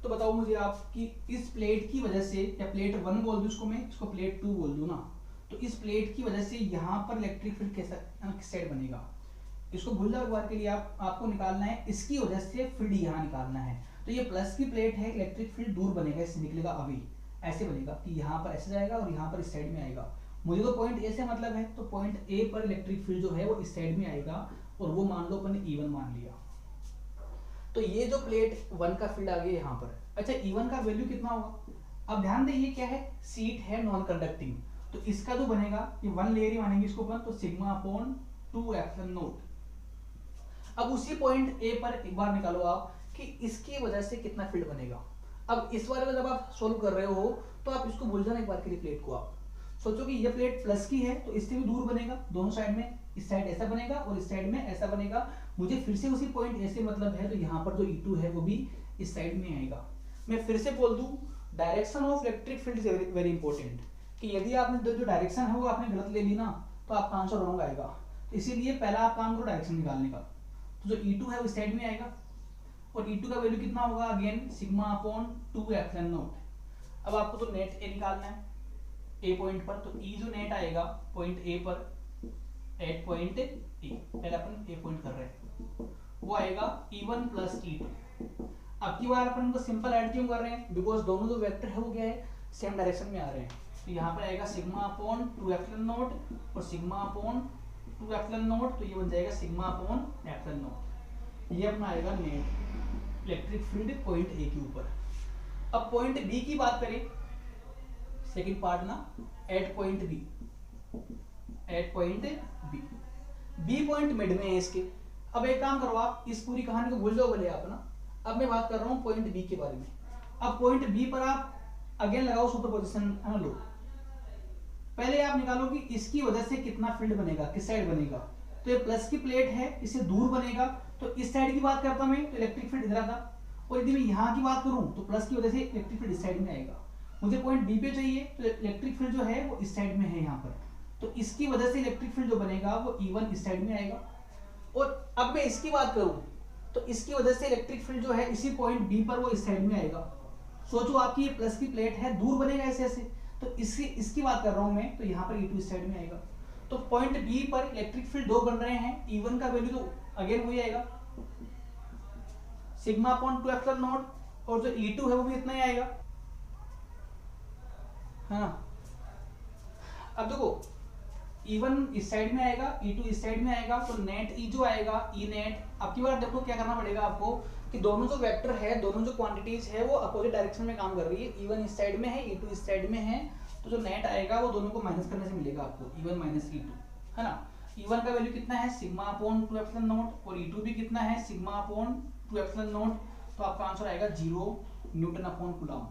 तो बताओ मुझे आप कि इस प्लेट की वजह से, या प्लेट 1 बोल दूं इसको मैं, इसको प्लेट 2 बोल दूं ना, तो इस प्लेट की वजह से यहाँ पर इलेक्ट्रिक फील्ड कैसा किस साइड बनेगा, इसको भूल जाओ एक बार के लिए। आपको निकालना है इसकी वजह से फील्ड यहाँ निकालना है। तो ये प्लस की प्लेट है, इलेक्ट्रिक फील्ड दूर बनेगा, इससे निकलेगा अभी, ऐसे बनेगा कि यहाँ पर ऐसे जाएगा और यहाँ पर इस साइड में आएगा। मुझे तो पॉइंट ए से मतलब है, तो पॉइंट ए पर इलेक्ट्रिक फील्ड जो है वो इस साइड में आएगा, और वो मान लो अपन ने E1 मान लिया। तो ये जो प्लेट 1 का फील्ड आ गया यहाँ पर। अच्छा E1 का वैल्यू कितना होगा, अब ध्यान दे ये क्या है, सीट है नॉन कंडक्टिंग, तो इसका जो बनेगा ये 1 लेयर ही मानेंगे इसको अपन, तो सिग्मा अपॉन 2 एप्सिलॉन नॉट। अब उसी पॉइंट ए पर एक बार निकालो आप कि इसकी वजह से कितना फील्ड बनेगा। अब इस बारे में जब आप सोल्व कर रहे हो तो आप इसको भूल जाना एक बार के लिए, प्लेट को आप सोचो कि ये प्लेट प्लस की है, तो इससे भी दूर बनेगा दोनों साइड में, इस साइड ऐसा बनेगा और इस साइड में ऐसा बनेगा। मुझे फिर से उसी पॉइंट ए से मतलब है, तो यहाँ पर जो E2 है वो भी इस साइड में आएगा। मैं फिर से बोल दूं, direction of electric field is very important, कि यदि आपने जो डायरेक्शन है वो आपने गलत ले ली ना, तो आपका आंसर रॉन्ग आएगा। तो इसीलिए पहला आप काम करो डायरेक्शन निकालने का। तो जो E2 है वो इस साइड में आएगा, और E2 का वैल्यू कितना होगा again sigma upon 2 epsilon not. अब आपको तो नेट ए निकालना है ए पॉइंट पर, तो ई जो नेट आएगा पॉइंट ए पर एट पॉइंट ए, पहले अपन ए पॉइंट कर रहे हैं, वो आएगा E1 प्लस E2। अब की बार अपन को सिंपल ऐड क्यों कर रहे हैं, बिकॉज दोनों जो वेक्टर है वो क्या है सेम डायरेक्शन में आ रहे हैं। तो यहाँ पर आएगा सिग्मा अपॉन 2 एप्सिलॉन नॉट और सिग्मा अपॉन 2 एप्सिलॉन नॉट, तो ये बन जाएगा सिग्मा अपॉन एप्सिलॉन नॉट। ये अपना आएगा net electric field point A के ऊपर। अब पॉइंट बी की बात करें, सेकंड पार्ट ना, at point B, at point B, B point mid में है इसके। अब एक काम करो आप इस पूरी कहानी को भूल जाओ भले आप ना, अब मैं बात कर रहा हूँ पॉइंट बी के बारे में। अब पॉइंट बी पर आप अगेन लगाओ सुपरपोजिशन लो, पहले आप निकालो कि इसकी वजह से कितना फील्ड बनेगा, किस साइड बनेगा। तो ये प्लस की प्लेट है, इससे दूर बनेगा, तो इस साइड की बात करता मैं तो इलेक्ट्रिक फील्ड इधर आता, और यदि मैं यहाँ की बात करूँ तो प्लस की वजह से इलेक्ट्रिक फील्ड इस साइड में आएगा। मुझे पॉइंट बी पे चाहिए तो इलेक्ट्रिक फील्ड जो है वो इस साइड में है यहाँ पर, तो इसकी वजह से इलेक्ट्रिक फील्ड जो बनेगा वो E1 इस साइड में आएगा। और अब मैं इसकी बात करूँ तो इसकी वजह से इलेक्ट्रिक फील्ड जो है इसी पॉइंट बी पर वो इस साइड में आएगा। सोचो आपकी ये प्लस की प्लेट है, दूर बनेगा ऐसे ऐसे, तो इसकी बात कर रहा हूं मैं, तो यहाँ पर E2 इस साइड में आएगा। तो पॉइंट बी पर इलेक्ट्रिक फील्ड दो बन रहे हैं, E1 का वैल्यू तो अगेन वही आएगा सिग्मा अपॉन 2 एप्सिलॉन नॉट, और जो E2 है वो भी इतना ही आएगा, है ना। अब देखो E1 इस साइड में आएगा, E2 इस साइड में आएगा, तो नेट E जो आएगा E नेट। अब की बार देखो क्या करना पड़ेगा आपको कि दोनों जो वेक्टर है, दोनों जो क्वांटिटीज है वो अपोजिट डायरेक्शन में काम कर रही है। E1 इस साइड में है, E2 इस साइड में है, तो जो नेट आएगा वो दोनों को माइनस करने से मिलेगा आपको E1 माइनस E2, है ना। E1 का वैल्यू कितना है सिग्मा अपॉन 2 एप्सिलॉन नॉट, और E2 भी कितना है सिग्मा अपॉन 2 एप्सिलॉन नॉट, तो आपका आंसर आएगा 0 न्यूटन अपॉन कूलम।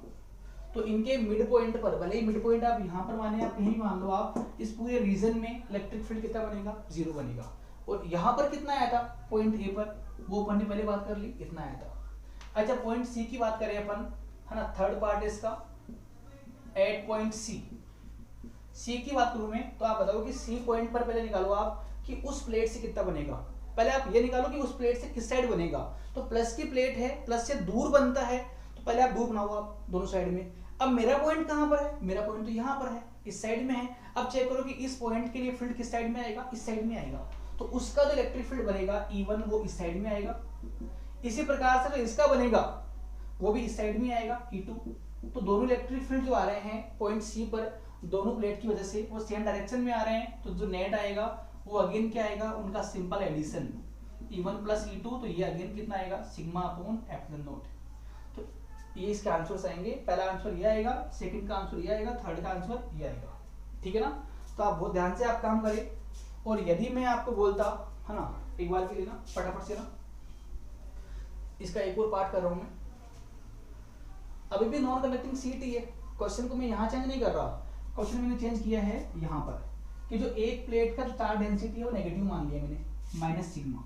तो इनके मिड पॉइंट पर, भले ही मिड पॉइंट आप यहाँ पर माने आप कहीं मान लो, आप इस पूरे रीजन में इलेक्ट्रिक फील्ड कितना बनेगा 0 बनेगा। और यहाँ पर कितना आया था पॉइंट ए पर, वो अपन ने पहले बात कर ली, इतना आया था। अच्छा पॉइंट सी की बात करें अपन, है ना, थर्ड पार्ट इसका एट पॉइंट सी की बात करूं मैं, तो आप बताओ कि सी पॉइंट पर पहले निकालो आप कि उस प्लेट से कितना बनेगा। पहले आप ये निकालो कि उस प्लेट से किस साइड बनेगा। तो प्लस की प्लेट है, प्लस से दूर बनता है, तो पहले आप दूर बनाओ आप दोनों साइड में। अब मेरा पॉइंट कहां पर है, मेरा पॉइंट तो यहाँ पर है, इस साइड में है। अब चेक करो कि इस पॉइंट के लिए फील्ड किस साइड में आएगा, इस साइड में आएगा, तो उसका जो इलेक्ट्रिक फील्ड बनेगा E1 वो इस साइड में आएगा। इसी प्रकार से जो इसका बनेगा वो भी इस साइड में आएगा E2। तो दोनों इलेक्ट्रिक फील्ड जो आ रहे हैं पॉइंट सी पर, दोनों प्लेट की वजह से वो सेम डायरेक्शन में आ रहे हैं, तो जो नेट आएगा वो अगेन क्या आएगा, उनका simple addition E1 plus E2, तो ये अगेन कितना आएगा सिग्मा अपॉन एप्सिलॉन नॉट। तो ये इसके आंसर्स आएंगे, पहला आंसर ये आएगा, सेकंड का आंसर ये आएगा, थर्ड का आंसर ये आएगा, ठीक है ना। तो आप बहुत ध्यान से आप काम करें। और यदि मैं आपको बोलता, है ना, एक बार के लिए ना फटाफट से ना इसका एक और पार्ट कर रहा हूं मैं, अभी भी नॉन कंडक्टिंग सीट ही है, क्वेश्चन को मैं यहाँ चेंज नहीं कर रहा, क्वेश्चन मैंने चेंज किया है यहाँ पर कि जो एक प्लेट का चार्ज डेंसिटी है वो नेगेटिव मान लिया मैंने, माइनस सिग्मा।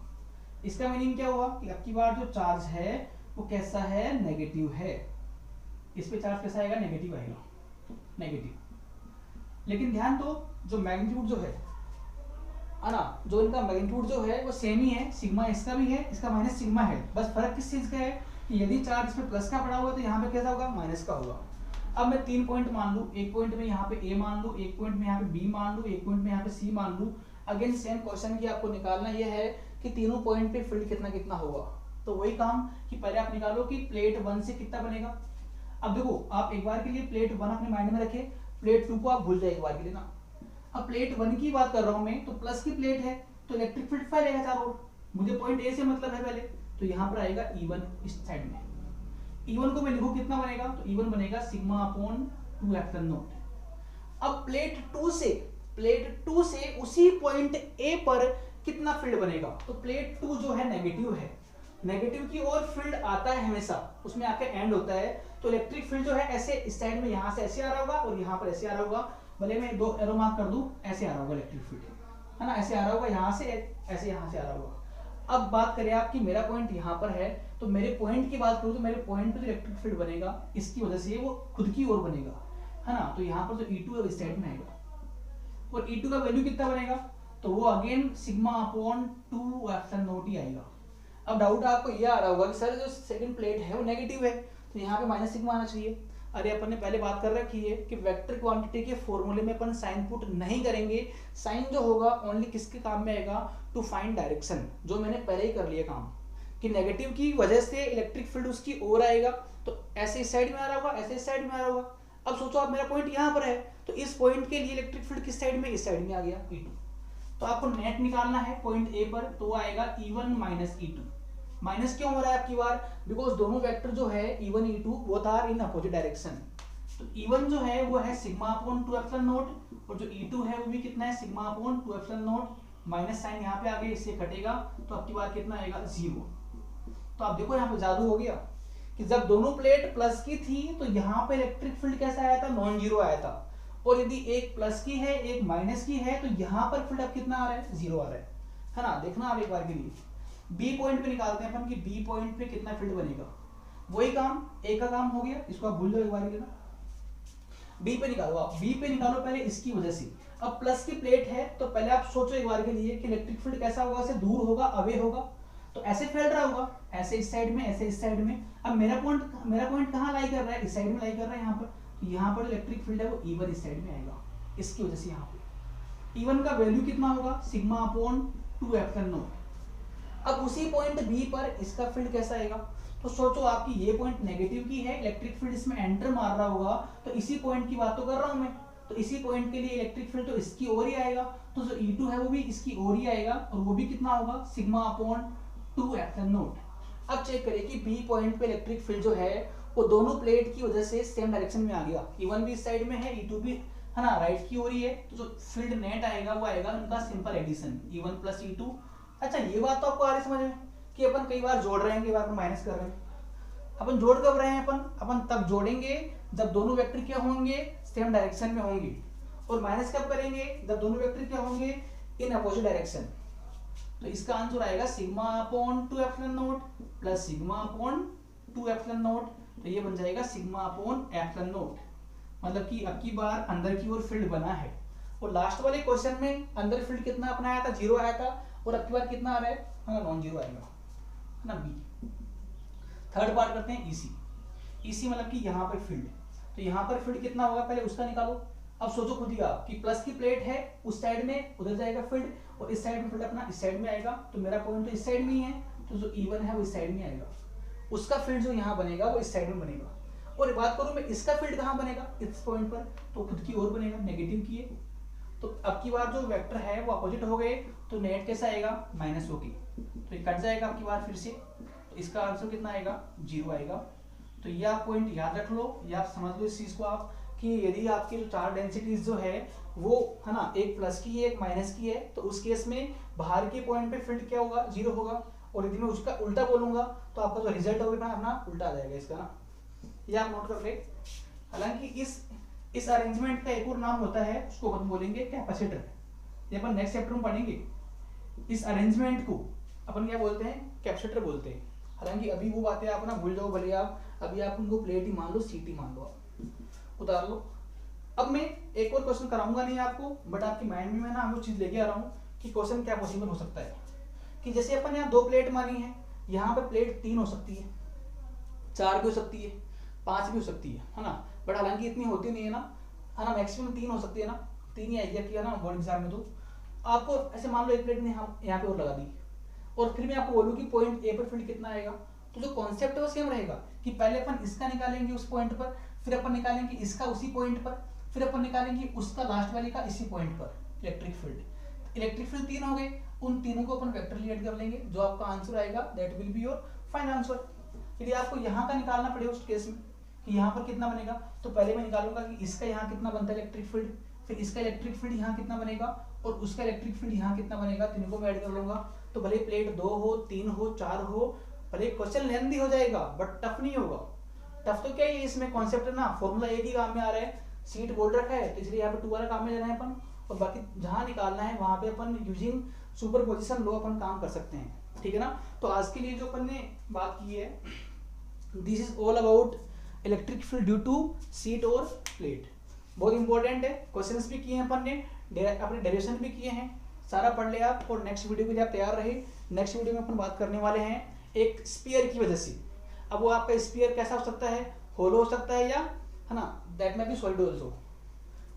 इसका मीनिंग क्या हुआ कि अब की बार जो चार्ज है वो कैसा है, नेगेटिव है। इस पे चार्ज कैसा आएगा, नेगेटिव आएगा, नेगेटिव। लेकिन ध्यान दो जो मैग्नीट्यूड जो है ना, जो इनका मैग्नीट्यूड जो है वो सेम ही है, सिग्मा इसका भी है, इसका माइनस सिग्मा है। बस फर्क किस चीज का है कि यदि चार्ज इसमें प्लस का पड़ा हुआ है तो यहाँ पे कैसा होगा, माइनस का होगा। अब मैं 3 पॉइंट मान लूं, एक पॉइंट में यहाँ पे ए मान लूं, एक पॉइंट में यहाँ पे बी मान लूं, एक पॉइंट में यहाँ पे सी मान लूं। अगेन सेम क्वेश्चन की आपको निकालना यह है कि तीनों पॉइंट पे फील्ड कितना कितना होगा। तो वही काम कि पहले आप निकालो कि प्लेट 1 से कितना बनेगा। अब देखो आप एक बार के लिए प्लेट 1 अपने माइंड में रखे, प्लेट 2 को आप भूल जाए एक बार के लिए ना। अब प्लेट 1 की बात कर रहा हूं मैं, तो प्लस की प्लेट है तो इलेक्ट्रिक फील्ड फैलेगा चारों ओर, मुझे पॉइंट ए से मतलब है पहले, तो यहाँ पर आएगा E1 इस साइड में। E1 को मैं लिखूं कितना बनेगा, तो E1 बनेगा सिग्मा अपॉन 2 एप्सिलॉन नॉट। अब प्लेट 2 से उसी पॉइंट ए पर कितना फील्ड बनेगा, तो प्लेट 2 जो है नेगेटिव है, नेगेटिव की ओर फील्ड आता है हमेशा, उसमें आके एंड होता है। तो इलेक्ट्रिक फील्ड जो है ऐसे इस साइड में यहाँ से ऐसे आ रहा होगा और यहाँ पर ऐसे आ रहा होगा, भले मैं 2 एरो मार्क कर दूं, ऐसे आ रहा होगा इलेक्ट्रिक फील्ड, है ना, ऐसे आ रहा होगा, यहाँ से ऐसे यहाँ से आ रहा होगा। अब बात करें आपकी मेरा पॉइंट यहाँ पर है, तो मेरे पॉइंट की बात करूँ तो मेरे पॉइंट पे जो इलेक्ट्रिक फील्ड बनेगा इसकी वजह से वो खुद की ओर बनेगा, है ना। तो यहाँ पर जो E2 है इस साइड में आएगा, और E2 का वैल्यू कितना बनेगा, तो वो again sigma upon 2 epsilon not ही आएगा। अब डाउट आपको ये आ रहा होगा कि सर जो सेकंड प्लेट है वो नेगेटिव है, तो यहाँ पे माइनस सिग्मा आना चाहिए। अरे अपन ने पहले बात कर रखी है कि वेक्टर क्वांटिटी के फॉर्मूले में अपन साइन पुट नहीं करेंगे। साइन जो होगा ओनली किसके काम में आएगा, टू फाइंड डायरेक्शन, जो मैंने पहले ही कर लिया काम कि नेगेटिव की वजह से इलेक्ट्रिक फील्ड उसकी ओर आएगा, तो ऐसे इस साइड में आ रहा होगा, ऐसे इस साइड में आ रहा होगा। अब सोचो आप मेरा पॉइंट यहाँ पर है, तो इस पॉइंट के लिए इलेक्ट्रिक फील्ड किस साइड में, इस साइड में आ गया E2। तो आपको नेट निकालना है पॉइंट ए पर, तो आएगा E1 माइनस E2। माइनस क्यों हो रहा है आपकी बार, बिकॉज दोनों वेक्टर जो है E1 E2 both are in opposite direction. तो E1 जो है वो है सिग्मा अपॉन 2 एप्सिलॉन नॉट, और जो E2 है वो भी कितना है, sigma upon 2 epsilon naught. Minus sign यहाँ पे आ गया, इससे कटेगा तो आपकी बार कितना आएगा, 0। तो आप देखो यहाँ पे जादू हो गया कि जब दोनों प्लेट प्लस की थी तो यहाँ पे इलेक्ट्रिक फील्ड कैसा आया था, नॉन जीरो आया था। और यदि एक प्लस की है एक माइनस की है तो यहाँ पर फील्ड अब कितना आ रहा है, 0 आ रहा है ना। देखना आप एक बार के लिए बी पॉइंट पे निकालते हैं अपन कि बी पॉइंट पे कितना फील्ड बनेगा। वही काम ए का काम हो गया, इसको आप भूल जाओ एक बार के ना। बी पे निकालो आप, बी पे निकालो पहले इसकी वजह से। अब प्लस की प्लेट है तो पहले आप सोचो एक बार के लिए कि इलेक्ट्रिक फील्ड कैसा होगा, से दूर होगा, अवे होगा, तो ऐसे फैल रहा होगा, ऐसे इस साइड में, ऐसे इस साइड में। अब मेरा पॉइंट कहाँ लाई कर रहा है, इस साइड में लाई कर रहा है यहाँ पर। तो यहाँ पर इलेक्ट्रिक फील्ड है वो E1 इस साइड में आएगा, इसकी वजह से यहाँ पे E1 का वैल्यू कितना होगा, सिग्मा अपॉन 2 एप्सिलॉन नॉट। अब उसी पॉइंट बी पर इसका फील्ड कैसा आएगा, तो सोचो आपकी ये पॉइंट नेगेटिव की है, इलेक्ट्रिक फील्ड इसमें एंटर मार रहा होगा, तो इसी पॉइंट की बात तो कर रहा हूं मैं। तो इसी पॉइंट के लिए इलेक्ट्रिक फील्ड तो इसकी ओर ही आएगा, तो जो E2 है वो भी इसकी ओर ही आएगा, और वो भी कितना होगा, सिग्मा अपॉन 2 एप्सिलॉन नॉट। अब चेक करें कि बी पॉइंट पे इलेक्ट्रिक फील्ड जो है वो दोनों प्लेट की वजह से सेम डायरेक्शन में आ गया। E1 भी इस साइड में है, E2 भी है ना राइट की ओर ही है, तो जो फील्ड नेट आएगा वो आएगा उनका simple addition, E1 plus E2। अच्छा ये बात तो आपको आ रही समझ में कि अपन कई बार जोड़ रहे हैं, कई बार माइनस कर रहे हैं। अपन जोड़ कब रहे हैं, अपन तब जोड़ेंगे जब दोनों वेक्टर क्या होंगे, सेम डायरेक्शन में होंगे। और माइनस कब करेंगे, जब दोनों वेक्टर क्या होंगे, इन अपोजिट डायरेक्शन। तो इसका आंसर आएगा sigma upon 2 epsilon not plus sigma upon 2 epsilon not. तो ये बन जाएगा सिग्मा अपॉन एप्सिलॉन नॉट, मतलब कि अब की बार अंदर की ओर फील्ड बना है। और लास्ट वाले क्वेश्चन में अंदर फील्ड कितना अपना आया था, 0 आया था, और अब की बार कितना आ रहा है, हाँ नॉन जीरो आएगा, है ना बी। थर्ड पार्ट करते हैं EC मतलब कि यहाँ पे फील्ड, तो यहाँ पर फील्ड कितना होगा पहले उसका निकालो। अब सोचो खुद ही आप कि प्लस की प्लेट है, उस साइड में उधर जाएगा फील्ड, और इस साइड में फील्ड अपना इस साइड में आएगा। तो मेरा पॉइंट तो इस साइड में ही है, तो जो E1 है वो इस साइड में आएगा, उसका फील्ड जो यहाँ बनेगा वो इस साइड में बनेगा। और बात करूँ मैं इसका फील्ड कहाँ बनेगा, इस पॉइंट पर, तो खुद की ओर बनेगा, नेगेटिव की है। तो अब की बार जो वेक्टर है वो अपोजिट हो गए, तो नेट कैसा आएगा, माइनस होगी, तो ये कट जाएगा अब की बार फिर से। तो इसका आंसर कितना आएगा, 0 आएगा। तो ये आप पॉइंट याद रख लो, या आप समझ लो इस चीज को आप कि यदि आपकी जो चार डेंसिटीज जो है वो है ना एक प्लस की है एक माइनस की है, तो उस केस में बाहर के पॉइंट पे फील्ड क्या होगा, 0 होगा। और यदि मैं उसका उल्टा बोलूंगा तो आपका जो रिजल्ट होगा अपना उल्टा आ जाएगा इसका ना, ये आप नोट कर ले। हालांकि इस अरेंजमेंट का एक और नाम होता है, उसको अपन बोलेंगे कैपेसिटर। ये अपन नेक्स्ट चैप्टर में पढ़ेंगे। इस अरेंजमेंट को अपन क्या बोलते हैं, कैपेसिटर बोलते हैं। हालांकि अभी वो बातें आप ना भूल जाओ, भले आप अभी आप उनको प्लेट ही मान लो, सीटी मान लो, आप उतार लो। अब मैं एक और क्वेश्चन कराऊंगा नहीं आपको, बट आपके माइंड में मैं ना वो चीज लेके आ रहा हूँ कि क्वेश्चन क्या पॉसिबल हो सकता है। कि जैसे अपन यहाँ 2 प्लेट मानी है, यहाँ पे प्लेट 3 हो सकती है, 4 भी हो सकती है, 5 भी हो सकती है ना। बट हालांकि इतनी होती नहीं है ना, मैक्सिमम 3 हो सकती है ना, 3 ही आइडिया किया ना बोर्ड एग्जाम में। तो आपको ऐसे मान लो एक प्लेट ने हम यहाँ पे और लगा दी, और फिर मैं आपको बोलूँ कि पॉइंट ए पर फील्ड कितना आएगा, तो जो कॉन्सेप्ट है वो सेम रहेगा कि पहले अपन इसका निकालेंगे उस पॉइंट पर, फिर अपन निकालेंगे इसका उसी पॉइंट पर, फिर अपन निकालेंगे उसका लास्ट वाले का इसी पॉइंट पर इलेक्ट्रिक फील्ड। इलेक्ट्रिक फील्ड 3 हो गए, उन तीनों को अपन वेक्टरली ऐड कर लेंगे, जो आपका आंसर आएगा that will be your final answer. यदि आपको यहाँ का निकालना पड़े उस केस में कि यहाँ पर कितना बनेगा, तो पहले मैं निकालूंगा कि इसका यहाँ कितना बनता है इलेक्ट्रिक फील्ड, फिर इसका इलेक्ट्रिक फील्ड यहाँ कितना बनेगा, और उसका इलेक्ट्रिक फील्ड यहाँ कितना बनेगा, तीनों को मैं ऐड कर लूंगा। तो भले प्लेट 2 हो, 3 हो, 4 हो, भले क्वेश्चन लेंथी हो जाएगा बट टफ नहीं होगा। टफ तो क्या है, इसमें कॉन्सेप्ट है ना, फॉर्मूला एक ही काम में आ रहा है, सीट बोल रखा है, तो इसलिए यहाँ पे 2 वाला काम में लेना है अपन, और बाकी जहाँ निकालना है वहां पे अपन यूजिंग सुपरपोजिशन लो अपन काम कर सकते हैं, ठीक है ना। तो आज के लिए जो अपन ने बात की है, this is all about electric field due to sheet और प्लेट। बहुत इंपॉर्टेंट है, क्वेश्चंस भी किए हैं अपन ने, अपने डेरिवेशन भी किए हैं, सारा पढ़ ले आप, और नेक्स्ट वीडियो के लिए आप तैयार रहे। नेक्स्ट वीडियो में अपन बात करने वाले हैं एक स्पीयर की वजह से। अब वो आपका स्पीयर कैसा हो सकता है, होलो हो सकता है, या है ना, दैट में भी सॉलिड ऑल्सो।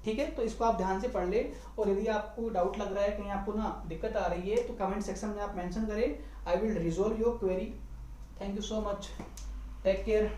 ठीक है, तो इसको आप ध्यान से पढ़ ले, और यदि आपको डाउट लग रहा है, कहीं आपको ना दिक्कत आ रही है, तो कमेंट सेक्शन में आप मेंशन करें, I will resolve your query. Thank you so much, take care.